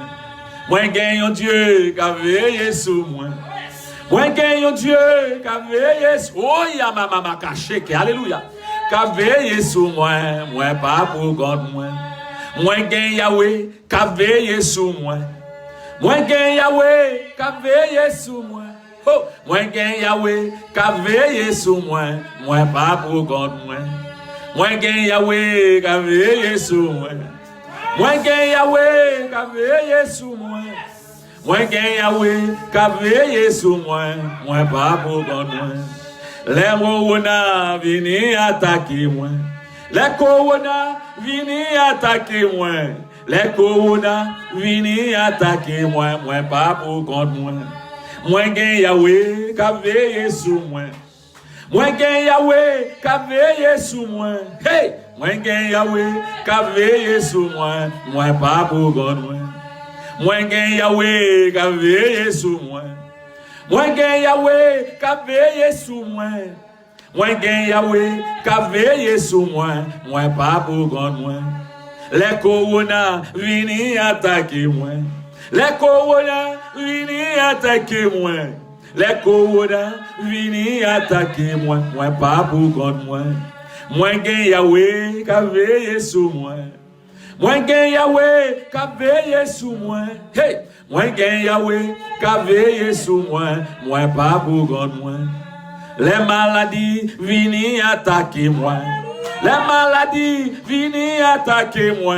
Speaker 1: Moi, j'ai un Dieu qui a veillé sur moi. Moi, j'ai un Dieu qui a veillé sur moi. Oh, ya maman caché. Alléluia. Qui a veillé sur moi. Moi, pas pour contre moi. Moi, j'ai Yahweh qui a veillé sur moi. Moi, j'ai Yahweh qui a veillé sur moi. Oh, moi, j'ai Yahweh qui a veillé sur moi. Moi, pas pour contre moi. Moi, j'ai Yahweh qui a veillé sur moi. Moi, j'ai Yahweh qui a veillé sur moi. Moi, j'ai Yahweh qui a veillé sur moi. Moi, pas pour contre moi. Les corona viennent attaquer moi. Les corona viennent attaquer moi. Les corona viennent attaquer moi. Moi, pas pour contre moi. Moi, j'ai Yahweh qui a veillé sur moi. Moi, j'ai Yahweh qui a veillé sur moi. Hey! Moi, j'ai Yahweh qui a veillé sur moi. Moi, pas pour contre moi. Moi, j'ai Yahweh qui a veillé sur moi. Moi gen Yahweh ka veille sous moi. Moi gen Yahweh ka veille sous moi. Moi pas pour grand moi. Les corona vini attaquer moi. Les corona vini attaquer moi. Les corona vini attaquer moi. Moi pas pour grand moi. Moi gen Yahweh ka veille sous moi. Moi gen Yahweh ka veille sous moi. Hey, moi gen Yahweh ka veille sous moi. Moi pas pour grand moi. Les maladies vini attaquer moi. Les maladies vini attaquer moi.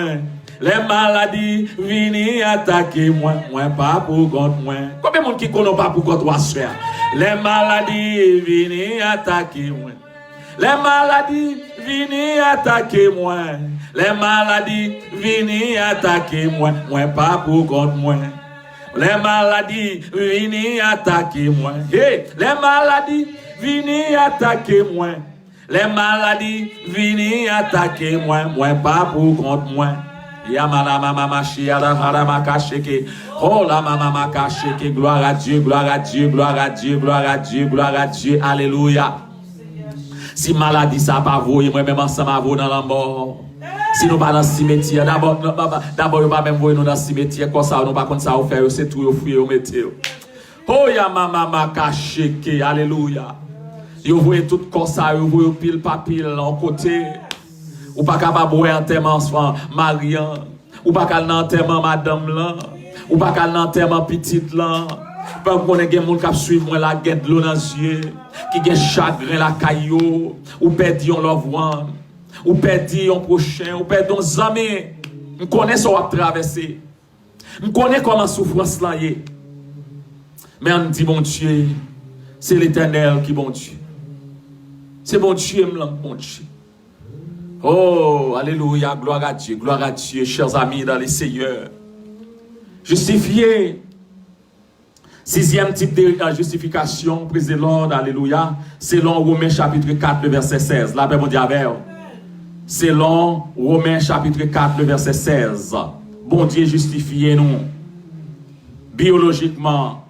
Speaker 1: Les maladies vini attaquer moi. Moi pas pour grand moi. Combien de monde qui connaît pas pour grand toi frère? Les maladies vini attaquer moi. Les maladies vini attaquer moi. Les maladies vini attaquer moi. Moi pas pour contre moi. Les maladies vini attaquer moi. Hey, les maladies vini attaquer moi. Les maladies vini attaquer moi. Moi pas pour contre moi. Ya mama mama chia la harama kasheke. Oh la mama kasheke. Gloire à Dieu, gloire à Dieu, gloire à Dieu, gloire à Dieu, gloire à Dieu. Alléluia. Si maladie ça pas vous, moi-même ensemble à vous dans la mort. Si nous pas dans le cimetière, d'abord nous pas même voir nous dans le cimetière comme ça, nous pas comme ça au faire, c'est tout au fouiller au météo. Oh ya mama kasheke, alléluia. Vous voyez tout comme ça, vous voyez pile par pile en côté. Ou pas capable voir enterrement Marian, ou pas capable enterrement madame là, ou pas capable enterrement petite là. Pas qu'on ait des gens qui suivent moi la guette de l'eau dans les yeux, qui ont chagrin la caillou, ou perdu on loved one, ou perdu on prochain, ou perdu on amis. On connaît ce qu'on a traversé. On connaît comment souffrance là est. Mais on dit bon Dieu, c'est l'Éternel qui est bon Dieu. C'est bon Dieu, bon Dieu. Oh, alléluia, gloire à Dieu, chers amis dans les Seigneurs. Justifié. Sixième type de justification, prise de l'ordre, alléluia, selon Romains chapitre 4, le verset 16. La paix mon Dieu avec. Selon Romains chapitre 4, le verset 16. Bon Dieu justifiez nous. Biologiquement.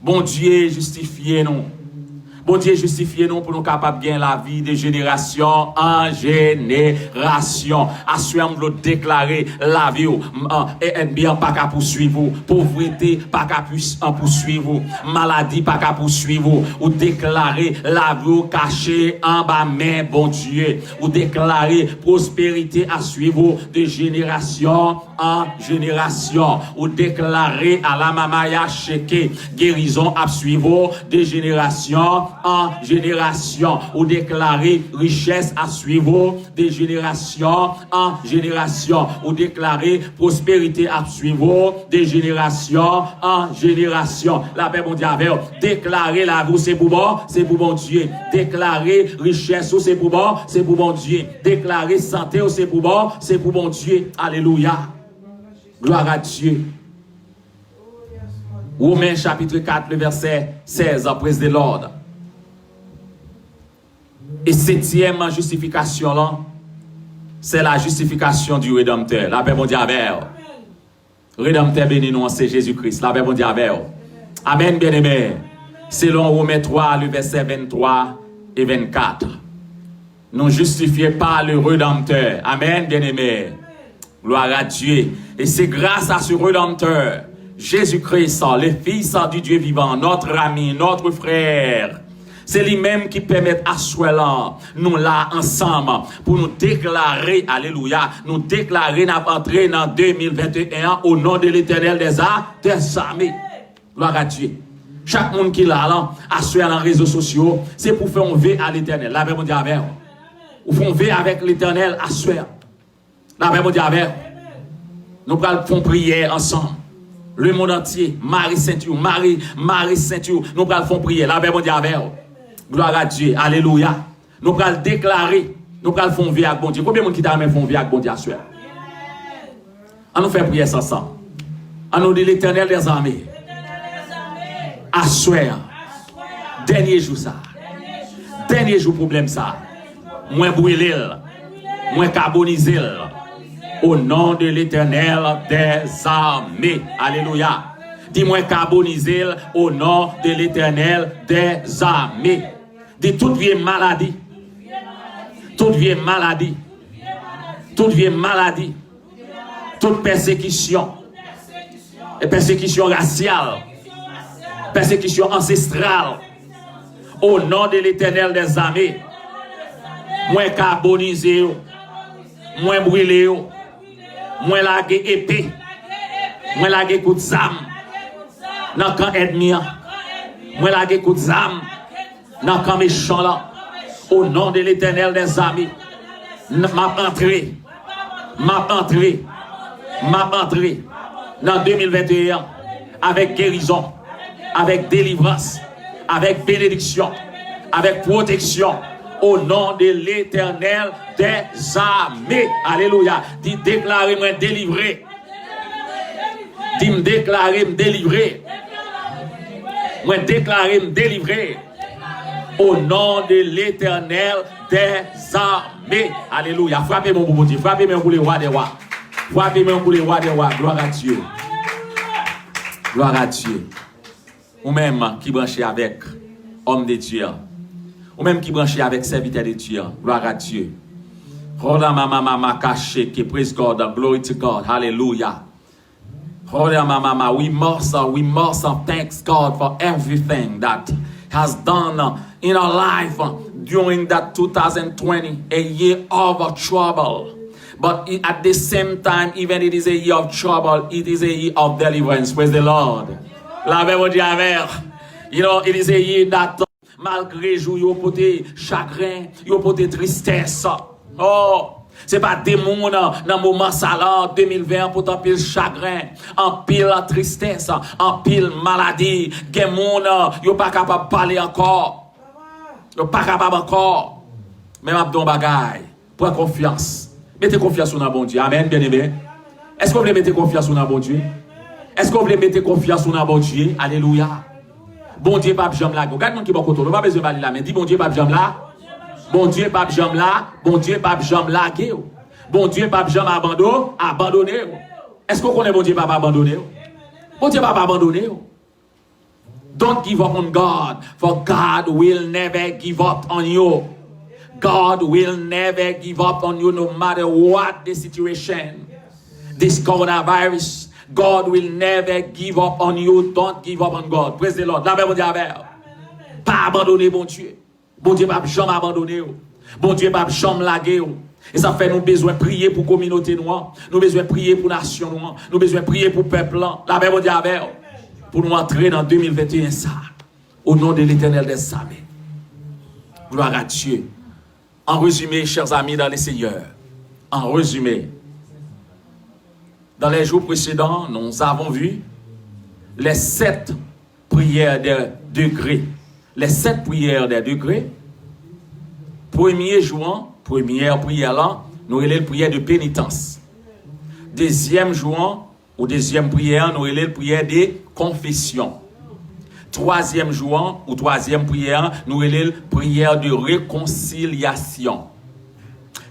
Speaker 1: Bon Dieu justifiez nous. Bon Dieu justifiez nous pour nous capables de gagner la vie de génération en génération. Assurez-nous de déclarer la vie. Et bien pas qu'à poursuivre. Pauvreté pas qu'à poursuivre. Maladie pas qu'à poursuivre. Ou déclarer la vie cachée en bas main, bon Dieu. Ou déclarer prospérité à suivre de génération en génération. Ou déclarer à la mamaya cheke guérison à suivre de génération en génération, ou déclarer richesse à suivre de génération en génération, ou déclarer prospérité à suivre de génération en génération. La paix mondiale, déclarer la vie, c'est pour bon Dieu. Déclarer richesse, c'est pour bon Dieu. Déclarer santé, c'est pour bon Dieu. Alléluia. Gloire à Dieu. Romains chapitre 4, le verset 16, prise de l'ordre. Et septième justification là, c'est la justification du Rédempteur. La paix mondiale. Rédempteur béni nous, c'est Jésus-Christ. La paix mondiale. Amen, bien-aimé. Selon Romains 3, le verset 23 et 24. Nous justifiés par le Rédempteur. Amen, bien-aimé. Gloire à Dieu. Et c'est grâce à ce Rédempteur, Jésus-Christ, le Fils du Dieu vivant, notre ami, notre frère. C'est lui-même qui permet à soi nous là ensemble pour nous déclarer, alléluia, nous déclarer notre entrée dans 2021 au nom de l'Éternel des armées. Gloire à Dieu. Chaque monde qui là, à soi dans les réseaux sociaux, c'est pour faire un vœu à l'Éternel. La paix mon Dieu avec. Ou font vœu avec l'Éternel à soi. La paix mon Dieu avec. Nous allons prière ensemble. Le monde entier, Marie Saint-Dieu, Marie Saint-Dieu, nous allons prier. La paix mon Dieu avec. Gloire à Dieu, alléluia. Nous allons déclarer, nous allons faire vie avec bon Dieu. Combien de monde qui t'a fait vie avec bon Dieu à soi? On nous fait prier ensemble. On nous dit l'Éternel des armées. À soi. Dernier jour ça. Dernier jour problème ça. Moins brûler, moins carboniser. Au nom de l'Éternel des armées. Alléluia. Dis-moi carboniser au nom de l'Éternel des armées. Dis toute vieille maladie. Toute vieille maladie. Toute vieille maladie. Toute persécution. Et persécution raciale. Persécution ancestrale. Au nom de l'Éternel des armées. Moins carbonisé. Moins brûlé. Moins lagué épée. Moins lagué coup de zam. Dans camp ennemi. Moins lagué coup de zam. Dans camp méchant là. Au nom de l'Éternel des armées. M'a entré dans 2021 avec guérison, avec délivrance, avec bénédiction, avec protection. Au nom de l'Éternel des armées. Alléluia. Dis déclarez-moi délivré. Dis me déclarez me délivré. Moi déclarez me délivré. Au nom de l'Éternel des armées. Alléluia. Frappez mon bon Dieu. Frappez-moi pour les rois des rois. Frappez-moi pour les rois des rois. Gloire à Dieu. Gloire à Dieu. Ou même qui branché avec homme de Dieu. Ou même qui branché avec serviteur de Dieu. Gloire à Dieu. Praise God. Glory to God. Hallelujah. We must thank God for everything that has done in our life during that 2020, a year of trouble. But at the same time, even it is a year of trouble, it is a year of deliverance. Praise the Lord. You know, it is a year that malgré jour, yo pote chagrin, yo pote tristesse. Oh, c'est pas des gens dans le moment salant 2020 pour en pile chagrin, en pile tristesse, en pile maladie. Gen moun yo pas capable parler encore. Yo pas capable encore. Même abdon bagay. Prends confiance. Mettez confiance dans bon Dieu. Amen, bien-aimé. Est-ce que vous voulez mettre confiance dans bon Dieu? Est-ce que vous voulez mettre confiance dans bon Dieu? Alléluia. Bon Dieu pas jambe là. Regarde mon qui bon côté. Pas besoin de parler là, mais dis bon Dieu pas jambe là. Bon Dieu pas jambe là. Bon Dieu pas jambe là. Bon Dieu pas jambe abandonné. Est-ce que vous connaissez bon Dieu pas abandonné? Bon Dieu pas abandonné. Don't give up on God, for God will never give up on you. God will never give up on you no matter what the situation. This coronavirus, God will never give up on you. Don't give up on God. Praise the Lord. La même Dieu avec. Pas abandonner bon Dieu. Bon Dieu pas jamais abandonner. Bon Dieu pas jamais laguer. Et ça fait nous besoin prier pour communauté noire. Nous besoin prier pour nation noire. Nous besoin prier pour peuple. La même Dieu avec. Pour nous entrer dans 2021 ça. Au nom de l'Éternel des armées. Gloire à Dieu. En résumé, chers amis dans le Seigneur. En résumé. Dans les jours précédents, nous avons vu les 7 prières des degrés. Les 7 prières des degrés. Premier jour, première prière là, nous avons la prière de pénitence. Deuxième jour, ou deuxième prière, nous avons la prière de confession. Troisième jour, ou troisième prière, nous avons la prière de réconciliation.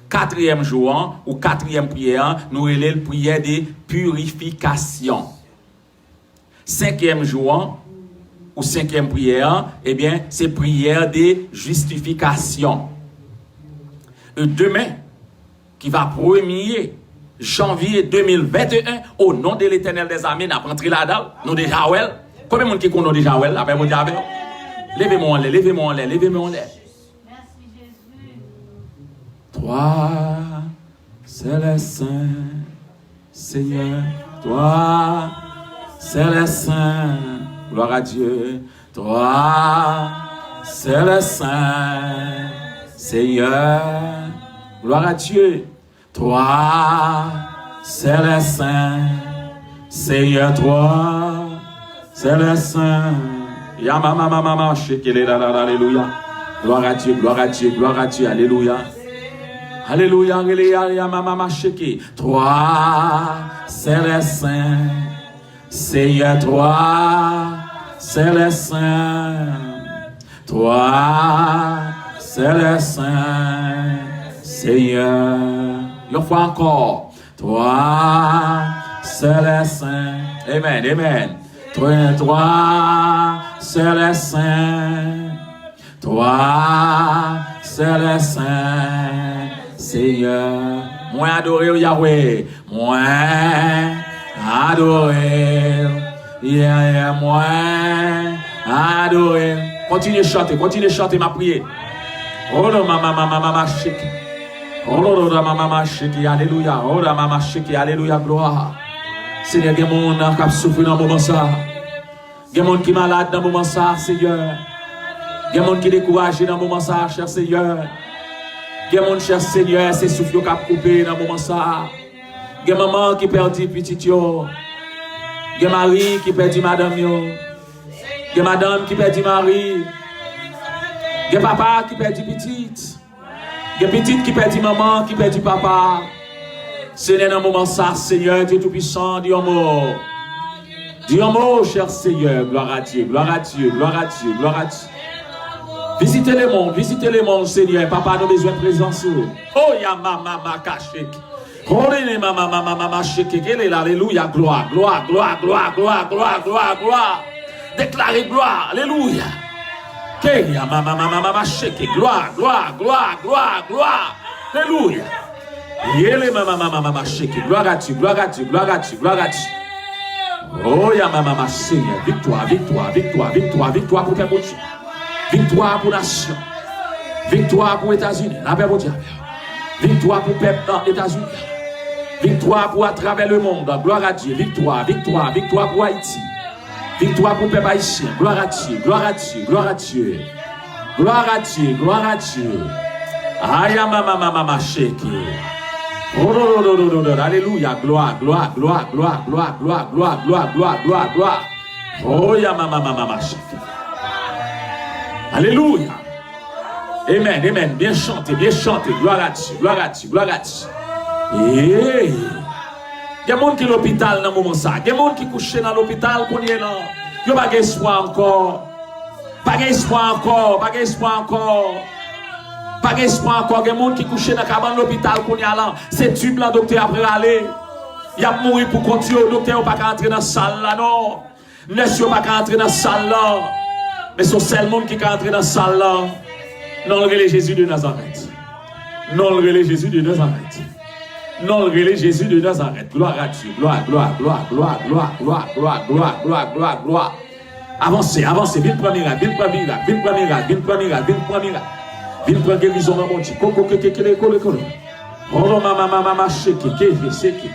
Speaker 1: Quatrième jour, ou quatrième prière, nous avons la prière de purification. Cinquième jour, ou cinquième prière, eh bien, c'est prière de justification. Et demain, qui va 1er janvier 2021, au nom de l'Éternel des armées, nous avons entré là-dedans, nous déjà ouais. Combien de monde qui connaît déjà ouais, là, mon diable? Levez-moi en l'air, levez-moi en l'air, levez-moi en l'air. Merci Jésus. Toi, c'est le Saint, Seigneur. Toi, c'est le Saint. Gloire à Dieu. Toi, c'est le Saint, Seigneur. Gloire à Dieu. Toi, c'est le Saint, Seigneur. Toi, c'est le Saint. Ya mama mama shekele la la alléluia. Gloire à Dieu, gloire à Dieu, gloire à Dieu. Alléluia. Alléluia, alléluia, ya mama sheke. Toi, c'est le Saint, Seigneur. Toi, c'est le Saint. Toi, c'est le Saint, Seigneur. Une fois encore. Toi, c'est le Saint. Amen, amen. Toi, c'est le Saint. Toi, c'est le Saint, Seigneur. Moi adoré Yahweh. Moi adoré. Yeah, moi adoré. Continuez à chanter ma prière. Oh là, maman, shake. Oh là, maman, shake. Alléluia. Oh là, maman, shake. Alléluia, gloire. Seigneur, il y a des gens qui souffrent dans le moment ça. Il y a des gens qui sont malades dans le moment ça, Seigneur. Il y a des gens qui sont découragés dans le moment ça, cher Seigneur. Il y a des gens, cher Seigneur, c'est souffle qui a coupé dans le moment ça. Il y a des mamans qui perdent petit yo. Il y a Marie qui perd madame yo. Il y a madame qui perd Marie. Il y a papa qui perd petite. Il y a petite qui perd maman, qui perd papa. Seigneur, dans le moment ça, Seigneur, Dieu Tout-Puissant, dis un mot. Dis un mot, cher Seigneur. Gloire à Dieu, gloire à Dieu, gloire à Dieu, gloire à Dieu. Visitez les mondes, Seigneur. Papa, nous avons besoin de présence. Oh, ya mama kachek. Oh, les mama shake. Alléluia, gloire, gloire, gloire, gloire, gloire, gloire, gloire, gloire. Déclarez gloire, alléluia. Ya mama shake. Gloire, gloire, gloire, gloire, gloire. Alléluia. Yele mama shake. Gloire à Dieu, gloire à Dieu, gloire à Dieu, gloire à Dieu. Oh, ya mama Seigneur. Victoire, victoire, victoire, victoire, victoire pour peuple. Victoire pour la nation. Victoire pour les États-Unis. La paix pour Dieu. Victoire pour le peuple des États-Unis. Victoire pour à travers le monde. Gloire à Dieu. Victoire, victoire, victoire pour Haïti. Victoire pour le peuple haïtien. Gloire à Dieu, gloire à Dieu, gloire à Dieu. Gloire à Dieu, gloire à Dieu. Aya mama shake. Alléluia. Gloire, gloire, gloire, gloire, gloire, gloire, gloire, gloire, gloire, gloire, gloire. Oh ya mama shake. Alléluia. Amen, amen. Bien chanté, gloire à Dieu, gloire à Dieu, gloire à Dieu. Il y a des gens qui sont à l'hôpital dans ce moment ça. Il y a des gens qui sont couchés dans l'hôpital qu'on est là. Il n'y a pas d'espoir encore. Pas d'espoir encore, pas d'espoir encore. Pas d'espoir encore. Il y a des gens qui sont couchés dans l'hôpital qu'on est là. C'est tube là, docteur après aller. Il y a mourir pour continuer. Le docteur n'a pas qu'à entrer dans la salle là, non. Le nurse n'a pas qu'à entrer dans la salle là. Mais c'est le seul monde qui est entré dans la salle là. Non, le relais Jésus de Nazareth. Non, le relais Jésus de Nazareth. Non, le relais Jésus de Nazareth. Gloire à Dieu. Gloire, gloire, gloire, gloire, gloire, gloire, gloire, gloire, gloire, gloire, gloire. Avancez, avancez. Vite prendre miracle, vite prendre miracle, vite prendre miracle, vite prendre miracle, vite prendre miracle. Vite prendre guérison dans mon Dieu. Coco, coco. Oh, maman, shake, shake.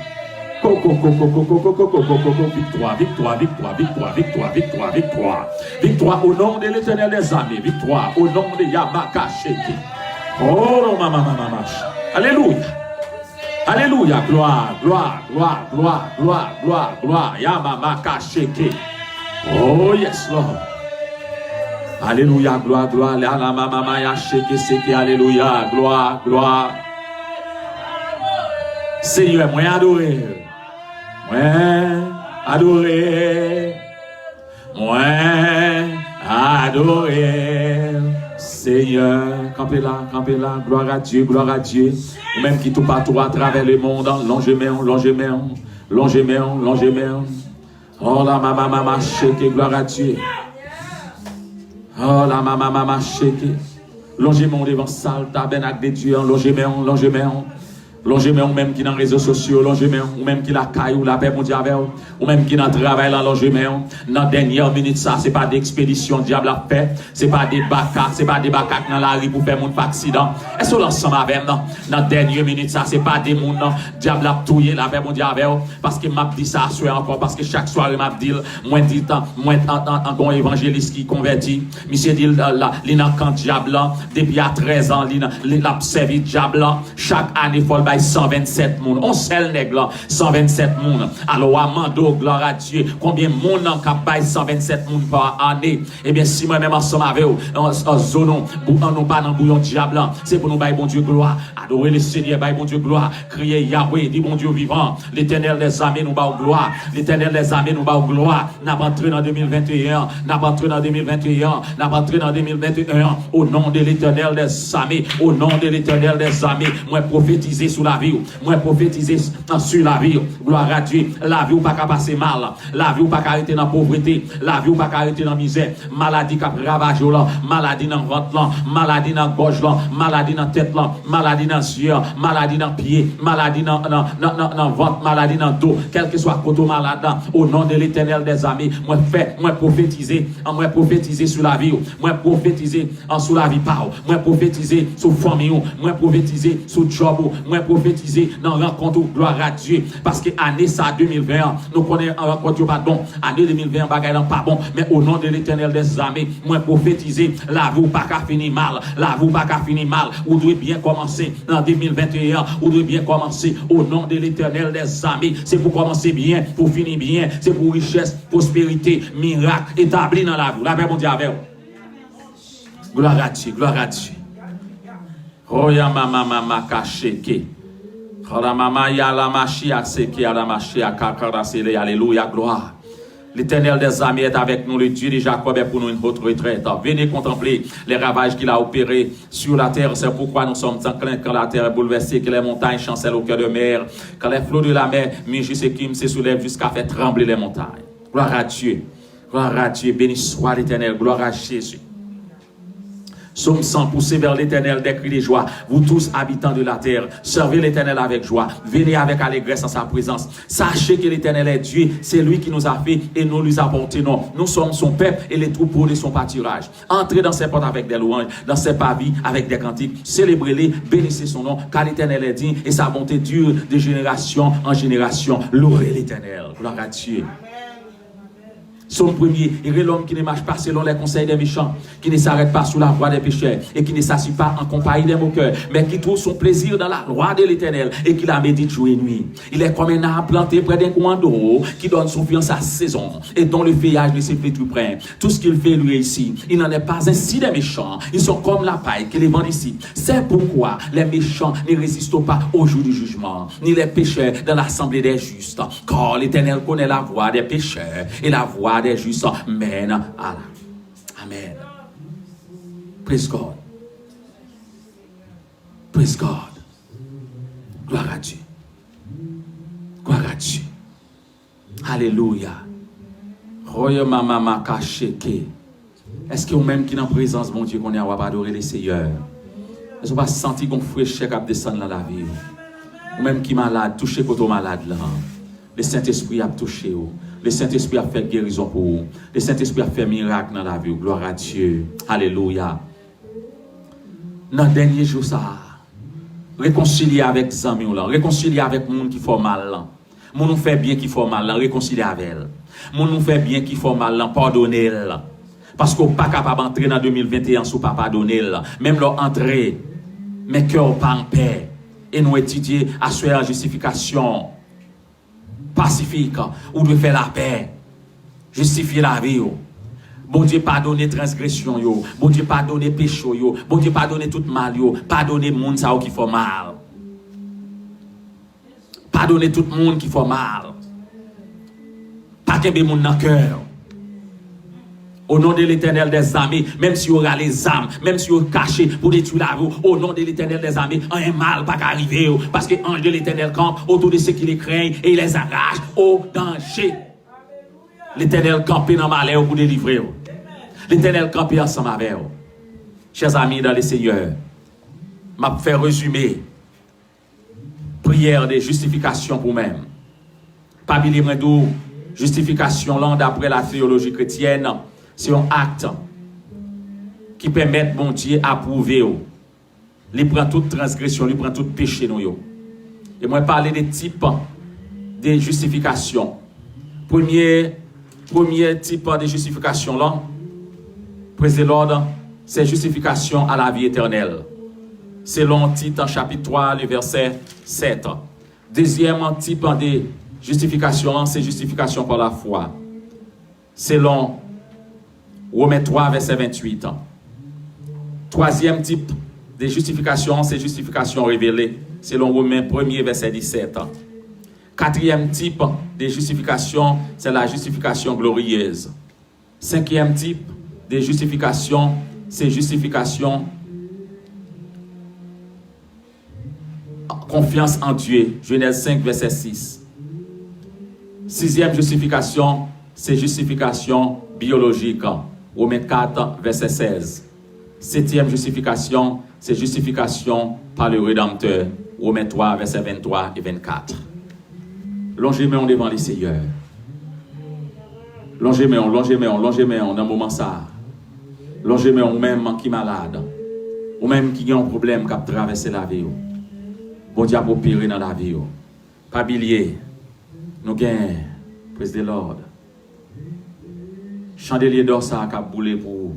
Speaker 1: Victoire, victoire, victoire, victoire, victoire, victoire, victoire. Victoire au nom de l'Éternel des armées. Victoire au nom de Yamaka Sheke. Oh, maman. Alléluia. Alléluia. Gloire, gloire, gloire, gloire, gloire, gloire, gloire. Yamaka Sheke. Oh, yes, Lord. Alléluia, gloire, gloire. La maman ya sheke, seke. Alléluia, gloire, gloire. Seigneur, moi adoré. Moi adoré, Seigneur, campez là, gloire à Dieu, ou même qui tout partout à travers le monde, longez-moi. Oh la maman shake, gloire à Dieu. Oh la maman shake, longez-moi devant salle, tabernacle de Dieu, longez-moi. Longez-moi ou même qui dans les réseaux sociaux, longez-moi ou même qui la caille ou la paix mon diable, ou même qui dans le travail là, longez-moi. Dans la dernière minute, ça, c'est pas d'expédition diable a fait, c'est pas des bacas dans la rue pour faire mon accident. Est-ce que l'ensemble avec nous? Dans la dernière minute, ça, c'est pas des moun diable a touillé la paix mon diable, parce que m'a dit ça soir encore, parce que chaque soir m'a dit, moi en bon évangéliste qui converti, monsieur dit là, il n'a qu'un diable là, depuis à 13 ans, il a servi diable là, chaque année, faut 127 moun. On seul nègre 127 moun. Alors, amando, gloire à Dieu. Combien moun en cap 127 moun par année? Eh bien, si moi-même ensemble avec vous, en zone, nous pas dans bouillon diable, c'est pour nous bailler bon Dieu gloire. Adorer le Seigneur, bailler bon Dieu gloire. Crier Yahweh, dit bon Dieu vivant. L'Éternel des armées nous bat gloire. L'Éternel des armées nous bat gloire. N'a pas entré dans 2021. N'a pas entré dans 2021. N'a pas entré dans 2021. Au nom de l'Éternel des armées. Au nom de l'Éternel des armées. Moi prophétiser sous la vie. Moi prophétiser sur la vie. Gloire à Dieu. La vie ou pas qu'à passer mal. La vie ou pas qu'à arrêter dans la pauvreté. La vie ou pas qu'à arrêter dans la misère. Maladie qui a ravagé là. Maladie dans le ventre là. Maladie dans la gorge là. Maladie dans la tête là. Maladie dans les yeux. Maladie dans le pied. Maladie dans le ventre. Maladie dans le dos. Quel que soit côté malade là. Au nom de l'Éternel des armées. Moi prophétiser sur la vie. Moi prophétiser sur la vie par. Moi prophétiser sur la famille. Moi prophétiser sur le job. Moi prophétiser dans la rencontre. Gloire à Dieu. Parce que année ça 2020, nous connaissons en rencontre pas bon. Année 2020, bagaille pas bon. Mais au nom de l'Éternel des armées, moi prophétiser, la vie pas qu'à finir mal. La vie pas qu'à finir mal. Vous devez bien commencer en 2021. Vous devez bien commencer au nom de l'Éternel des armées. C'est pour commencer bien, pour finir bien. C'est pour richesse, prospérité, miracle établi dans la vie. La paix, mon Dieu, avec vous. Gloire à Dieu, gloire à Dieu. Roya mama kacheke. Alléluia, gloire. L'Éternel des armées est avec nous, le Dieu de Jacob est pour nous une haute retraite. Venez contempler les ravages qu'il a opérés sur la terre. C'est pourquoi nous sommes enclins quand la terre est bouleversée, que les montagnes chancellent au cœur de mer, quand les flots de la mer mugissent et qui se soulèvent jusqu'à faire trembler les montagnes. Gloire à Dieu. Gloire à Dieu. Béni soit l'Éternel. Gloire à Jésus. Psaume 100, poussez vers l'Éternel des cris de joie. Vous tous, habitants de la terre, servez l'Éternel avec joie. Venez avec allégresse en sa présence. Sachez que l'Éternel est Dieu. C'est lui qui nous a fait et nous lui appartenons. Nous sommes son peuple et les troupeaux de son pâturage. Entrez dans ses portes avec des louanges, dans ses parvis avec des cantiques. Célébrez-les, bénissez son nom, car l'Éternel est digne et sa bonté dure de génération en génération. Louez l'Éternel. Gloire à Dieu. Son premier, il est l'homme qui ne marche pas selon les conseils des méchants, qui ne s'arrête pas sous la voie des pécheurs et qui ne s'assied pas en compagnie des moqueurs, mais qui trouve son plaisir dans la loi de l'Éternel et qui la médite jour et nuit. Il est comme un arbre planté près d'un courant d'eau qui donne son fruit en sa saison et dont le feuillage ne s'effrite tout près. Tout ce qu'il fait lui réussit. Il n'en est pas ainsi des méchants. Ils sont comme la paille que les vendent ici. C'est pourquoi les méchants ne résistent pas au jour du jugement, ni les pécheurs dans l'assemblée des justes. Car l'Éternel connaît la voie des pécheurs et la voie des justes mène à la. Amen. Praise God. Praise God. Gloire à Dieu. Gloire à Dieu. Alléluia. Est-ce que vous-même qui est en présence, mon Dieu, qu'on est à adorer le Seigneur? Est-ce que vous pas senti qu'on fraîcheur qui descend dans la vie? Vous-même qui est malade, touchez votre malade là. Le Saint-Esprit a touché vous. Le Saint-Esprit a fait guérison pour vous. Le Saint-Esprit a fait miracle dans la vie. Gloire à Dieu. Alléluia. Dans le dernier jour, ça, réconcilier avec les amis, réconcilier avec les gens qui font mal. Les gens qui font bien qui font mal, réconcilier avec elles. Les gens qui font bien qui font mal, pardonner. Parce qu'on n'est pas capable d'entrer dans 2021 sans pas pardonner. Même leur entrée, mais cœur pas en paix. Et nous étudier à ce en justification pacifique, ou de faire la paix, justifier la vie. Bon Dieu pardonner transgression, bon Dieu pardonner péché, bon Dieu pardonner tout mal, pardonner le monde qui fait mal. Pardonner tout le monde qui fait mal. Pas qu'il y ait des gens dans le cœur. Au nom de l'Éternel des armées, même si vous aura les âmes, même si vous cachez pour détruire la vie, au nom de l'Éternel des armées, un mal pas arriver, parce que l'ange de l'Éternel campe autour de ceux qui les craignent et il les arrache au danger. L'Éternel campe dans le malheur pour délivrer. L'Éternel campe ensemble avec vous. Chers amis dans le Seigneur, je vais faire résumer prière de justification pour même. Pas billet d'où justification là d'après la théologie chrétienne. C'est un acte qui permet, bon Dieu, approuver. Il prend toute transgression, il prend tout péché. Et moi, je parler des types de justification. Premier type de justification, là, Praise the Lord, c'est justification à la vie éternelle. Selon Tite, chapitre 3, le verset 7. Deuxième type de justification, c'est justification par la foi. Selon Romains 3, verset 28. Troisième type de justification, c'est justification révélée, selon Romains 1, verset 17. Quatrième type de justification, c'est la justification glorieuse. Cinquième type de justification, c'est justification confiance en Dieu. Genèse 5, verset 6. Sixième justification, c'est justification biologique. Romains 4, verset 16. Septième justification, c'est justification par le Rédempteur. Romains 3, verset 23 et 24. Longez-moi devant les Seigneurs. Longez-moi dans le moment ça. Longez-moi ou même qui est malade. Ou même qui a un problème qui a traversé la vie. Bon Dieu a opéré dans la vie. Pas oublier. Nous gagnons, président de l'ordre. Chandelier d'or ça qui a boulé pour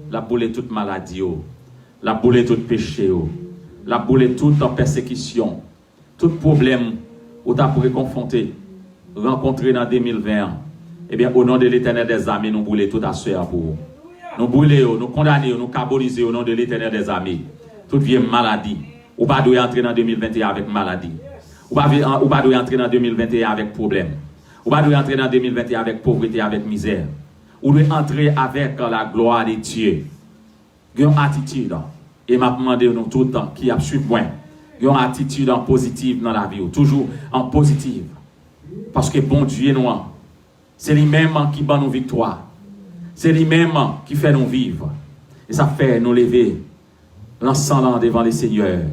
Speaker 1: la boulé toute maladie, la boulé tout péché, la boulé toute persécution, tout problème où tu as pour confronter, rencontrer dans 2020. Eh bien, au nom de l'Éternel des armées, nous boulons tout à soeur pour vous. Nous boulons, nous condamnons, nous cabolisons au nom de l'Éternel des armées. Toute vieille maladie. Ou pas doit entrer dans 2021 avec maladie. Ou pas doit entrer dans 2021 avec problème. Ou pas doit entrer dans 2021 avec pauvreté, avec misère. Ou doit entrer avec la gloire de Dieu. Il y a une attitude. Et m'a demandé nous tout le temps qui a suivi moi. Il y a une attitude en positive dans la vie. Toujours en positive. Parce que bon Dieu est noir. C'est lui-même qui bat nos victoires. C'est lui-même qui fait nous vivre. Et ça fait nous lever l'ensemble devant les seigneurs.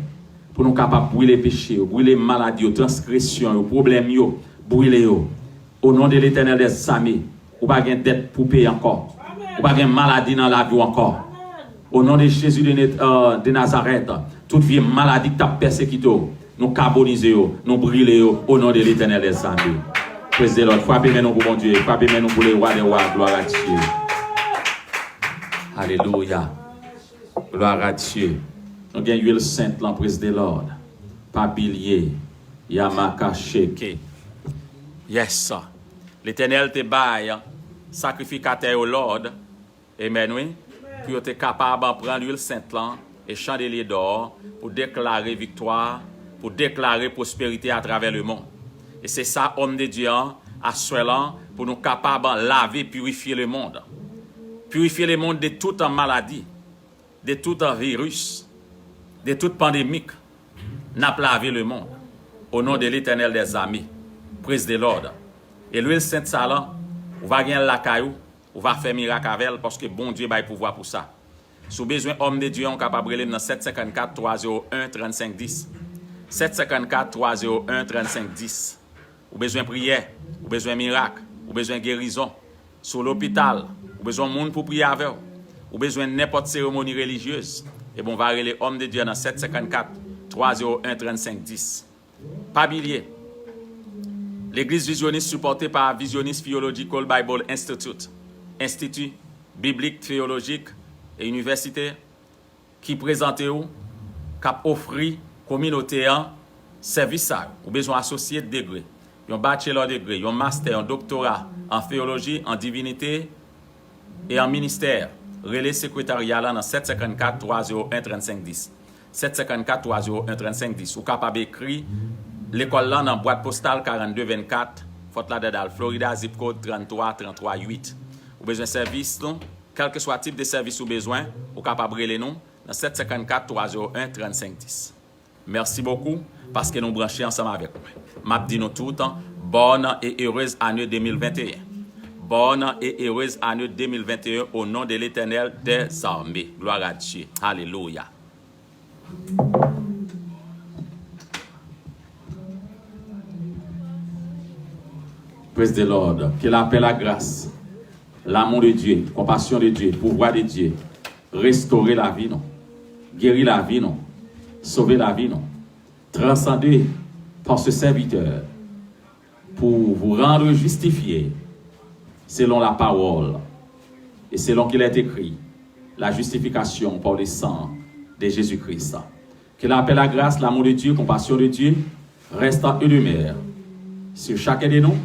Speaker 1: Pour nous capables de brûler les péchés, brûler les maladies, les transgressions, les problèmes, brûler. Au nom de l'Éternel des armées, ou pas de dette pour payer encore. Ou pas de maladie dans la vie encore. Au nom de Jésus de Nazareth, toute vieille maladie qui t'a persécuté, nous carbonisons, nous brûlons au nom de l'Éternel des armées. Praise the Lord. Frappez nous pour mon Dieu. Frappez nous pour les rois des rois. Gloire à Dieu. Alléluia. Gloire à Dieu. Nous avons l'huile sainte, l'emprise de l'ordre. Pabilier. Yamaka Sheke. Yes. L'Éternel te baille, sacrificateur au Lord. Amen, oui. Puis tu es capable de prendre l'huile sainte et chandelier d'or pour déclarer victoire, pour déclarer prospérité à travers le monde. Et c'est ça, homme de Dieu, à soi pour nous capables de laver, purifier le monde. Purifier le monde de toute maladie, de tout virus, de toute pandémie. N'a pas lavé le monde. Au nom de l'Éternel des armées. Prise de l'ordre. Et l'huile sainte salon, on va gagner la caillou, on va faire miracle avec elle parce que bon Dieu va pouvoir pour ça. Si vous avez besoin homme de Dieu, on est capable de dans 754 301 35 10. 754 301 35 10. Ou besoin de prière, ou besoin de miracle, ou besoin de guérison. Sur l'hôpital, ou besoin de monde pour prier avec vous. Ou besoin de n'importe cérémonie religieuse. Et bon, on va aller les hommes de Dieu dans 754 301 35 10. Pas bilier. L'église visionniste supportée par Visionist Theological Bible Institute, Institut biblique théologique et universitaire, qui présente ou, qui offre communauté en service à ou besoin associé de degré. Un bachelor degré, un master, un doctorat en théologie, en divinité et en ministère. Relais secrétariat là dans 754 301 35 10. 754 301 35 10. Ou capable d'écrire l'école là dans boîte postale 4224 Fort Lauderdale, Florida, zip code 33 33 8. Ou besoin de service, quel que soit le type de service ou besoin, ou capable de nous dans 754 301 35 10. Merci beaucoup parce que nous branchons ensemble avec vous. M'a dit nous tout le temps, bonne et heureuse année 2021. Bonne et heureuse année 2021 au nom de l'Éternel des armées. Gloire à Dieu. Alléluia. Praise the Lord. Que la paix, la grâce, l'amour de Dieu, compassion de Dieu, pouvoir de Dieu, restaurer la vie, non? Guérir la vie, non? Sauver la vie, non? Transcender par ce serviteur pour vous rendre justifié selon la parole et selon qu'il est écrit, la justification par le sang de Jésus-Christ. Que la paix, la grâce, l'amour de Dieu, compassion de Dieu reste en eux de mer sur chacun de nous,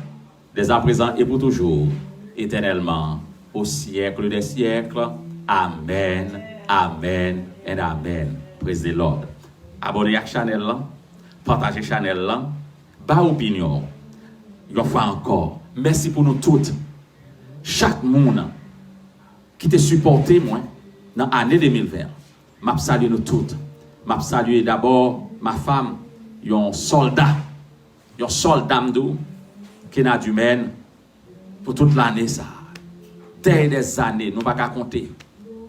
Speaker 1: dès à présent et pour toujours, éternellement, au siècle des siècles. Amen, amen et amen. Praise the Lord. Abonnez à la chaîne là, partagez la chaîne là, bas opinion. Une fois encore, merci pour nous toutes. Chaque monde qui te supporté moi dans l'année 2020. M'a salué nous toutes. M'a salué d'abord ma femme un soldat m'dou qui n'a du mène pour toute l'année ça. Des années, nous pas qu'à compter.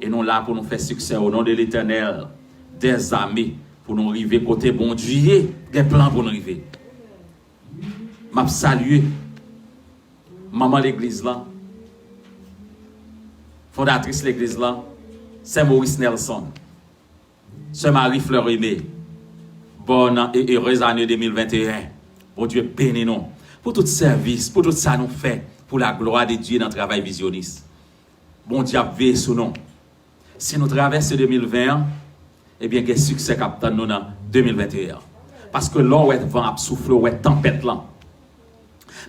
Speaker 1: Et nous là pour nous faire succès au nom de l'Éternel, des amis pour nous arriver côté bon Dieu, des plans pour nous arriver. M'a salué maman l'église là, fondatrice l'église là, c'est Maurice Nelson, c'est Marie Fleur Aimée. Bonne et heureuse année 2021. Bon Dieu bénis nous pour tout service, pour tout ça nous fait, pour la gloire de Dieu dans le travail visionniste. Bon Dieu veille sur nous. Si nous traversons 2020, eh bien, quel succès captant nous dans 2021. Parce que là, où est vent à souffler, où est tempête là.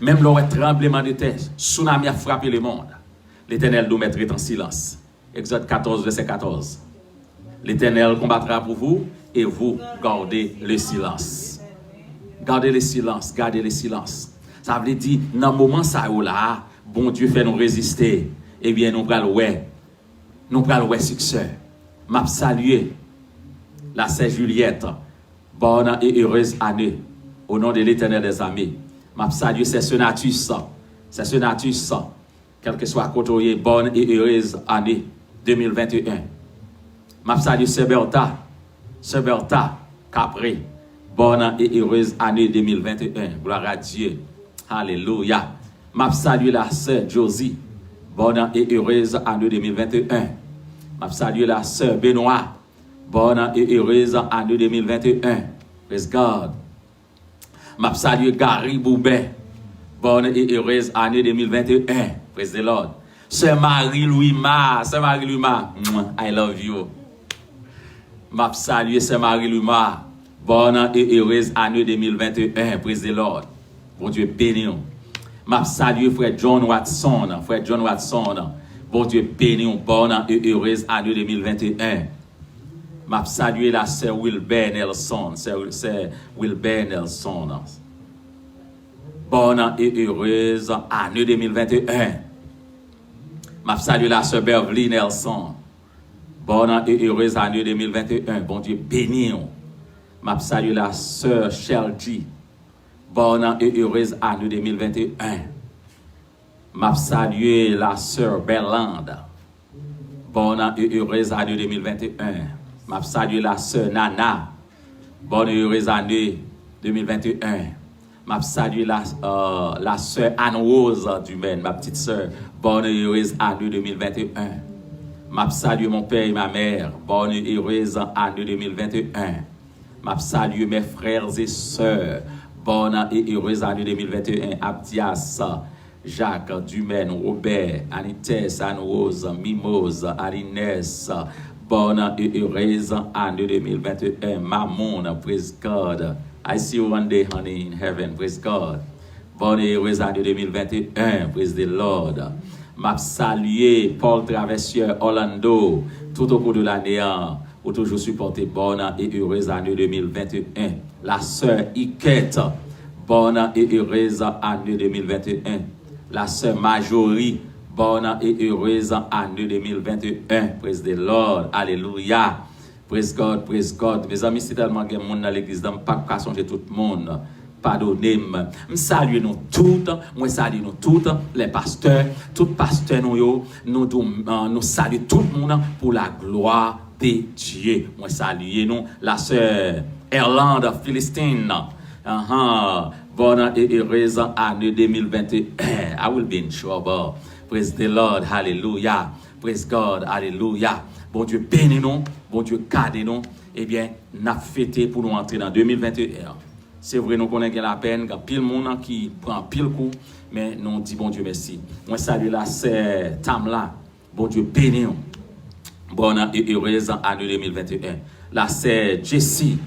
Speaker 1: Même là, où est tremblement de terre, tsunami a frappé le monde. L'Éternel nous mettrait en silence. Exode 14, verset 14. L'Éternel combattra pour vous et vous gardez le silence. Gardez le silence, gardez le silence. Ça veut dire, dans le moment ça là, bon Dieu fait nous résister. Eh bien, nous prenons ouais succès. M'a salué la sœur Juliette. Bonne et heureuse année. Au nom de l'Éternel des armées. M'a salué c'est ce natus. C'est ce natus. Quel que soit côté, bonne et heureuse année 2021. M'a salué Sœur Bertha Capri. Bonne et heureuse année 2021. Gloire à Dieu. Alléluia. M'a salué la sœur Josie. Bonne et heureuse année 2021. M'a salué la sœur Benoît. Bonne et heureuse année 2021. Praise God. M'a salué Gary Boubet. Bonne et heureuse année 2021. Praise the Lord. Sœur Marie-Louis Ma. I love you. M'a salué Sœur Marie-Louis Ma. Bonne et heureuse année 2021. Praise the Lord. Bon Dieu béni nous. M'a salué frère John Watson. Bon Dieu béni nous. Bonne et heureuse année 2021. M'a salué la sœur Wilbert Nelson. Bonne et heureuse année 2021. M'a salué la sœur Beverly Nelson. Bonne et heureuse année 2021. Bon Dieu béni nous. M'a salué la sœur Shelby. Bonne et heureuse année 2021. M'a salué la sœur Berlande. Bonne et heureuse année 2021. M'a salué la sœur Nana. Bonne et heureuse année 2021. M'a salué la sœur Anne-Rose Dumaine, ma petite sœur. Bonne et heureuse année 2021. M'a salué mon père et ma mère. Bonne et heureuse année 2021. M'a salué mes frères et sœurs. Bonne et heureuse année 2021. Abdias, Jacques, Dumaine, Robert, Anites, Anne-Rose, Mimose, Alinès. Bonne et heureuse année 2021. Maman, praise God. I see you one day, honey, in heaven. Praise God. Bonne et heureuse année 2021. Praise the Lord. M'a salué Paul Traversier, Orlando, tout au cours de l'année. Ou toujours supporter bonne et heureuse année 2021. La sœur Iquette, bonne et heureuse année 2021. La sœur Majorie, bonne et heureuse année 2021. Praise the Lord. Alléluia. Praise God, praise God. Mes amis, c'est tellement que monde dans l'église, je ne peux pas changer tout le monde. Pardonnez-moi. Je salue nous toutes, moi salue nous toutes, les pasteurs, tous les pasteurs nous salue tout le monde pour la gloire de Dieu. Moi salue nous, la sœur Irlande Philistine. Bonne et heureuse année 2021. I will be in trouble. Praise the Lord. Hallelujah. Praise God. Hallelujah. Bon Dieu bénis nous, bon Dieu garde nous. Eh bien, n'a fêté pour nous entrer dans 2021. C'est vrai, nous connaissons la peine, il y a pile monde qui prend pile coup, mais nous disons bon Dieu merci. Moi salue la sœur Tamla, bon Dieu bénis nous. Bonne et heureuse année 2021. La sœur Jessie,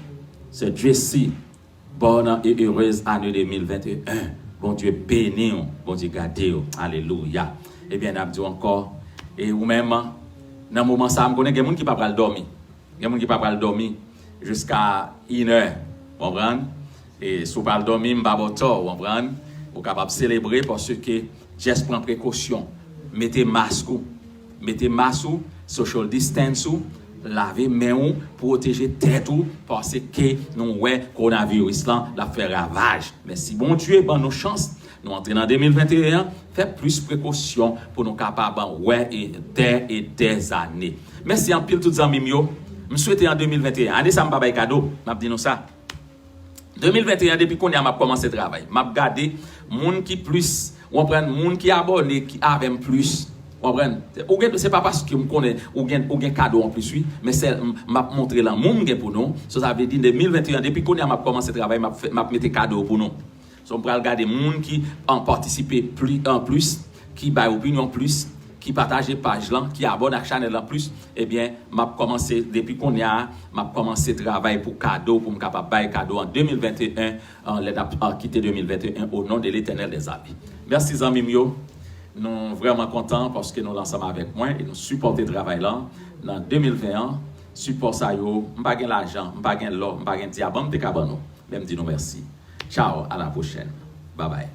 Speaker 1: bonne et heureuse année 2021. Bon Dieu bénis nous, bon Dieu garde nous. Alléluia. Eh bien, nous disons encore, et ou même, dans le moment ça, je connais des gens qui ne peuvent pas dormir. Il y a des gens qui ne peuvent pas dormir jusqu'à 1 heure. Vous comprenez? Et si vous ne pouvez pas dormir, vous ne pouvez pas comprendre. Vous êtes capable de célébrer parce que juste prendre précaution. Mettez masque, social distance,
Speaker 2: laver main, protéger tête ou, parce que nous, ouais, coronavirus là, la fait ravage. Mais si bon Dieu, ban nos chances, nous entrons en 2021, fait plus précaution pour nous capables, ouais, et des années. Merci en pile, toutes les amis, je souhaite en 2021, année ça m'a pas cadeau, m'a dit nous ça. 2021, depuis qu'on a commencé le travail, m'a regardé, moun qui plus, on prend moun qui abonné, qui avait plus. C'est pas parce que je connais ou un cadeau en plus, oui, mais c'est m'a montré là mon pour nous. Ça veut dire 2021 depuis qu'on a commencé le travail, m'a mis cadeau pour nous. So on peut regarder moun qui ont participé plus en plus, qui bail opinion plus, qui partage page là, qui abonne à channel en plus, eh bien m'a commencé depuis qu'on a m'a commencé travail pour cadeau pour me capable bail cadeau en 2021 en quitter 2021 au nom de l'Éternel des armées. Merci amis mio. Nous sommes vraiment contents parce que nous sommes ensemble avec moi et nous supportons le travail là. Dans 2021, support ça yo, pas gain l'argent, pas gain l'or, pas gain diamant, te cabano. Même dis nous merci. Ciao, à la prochaine. Bye bye.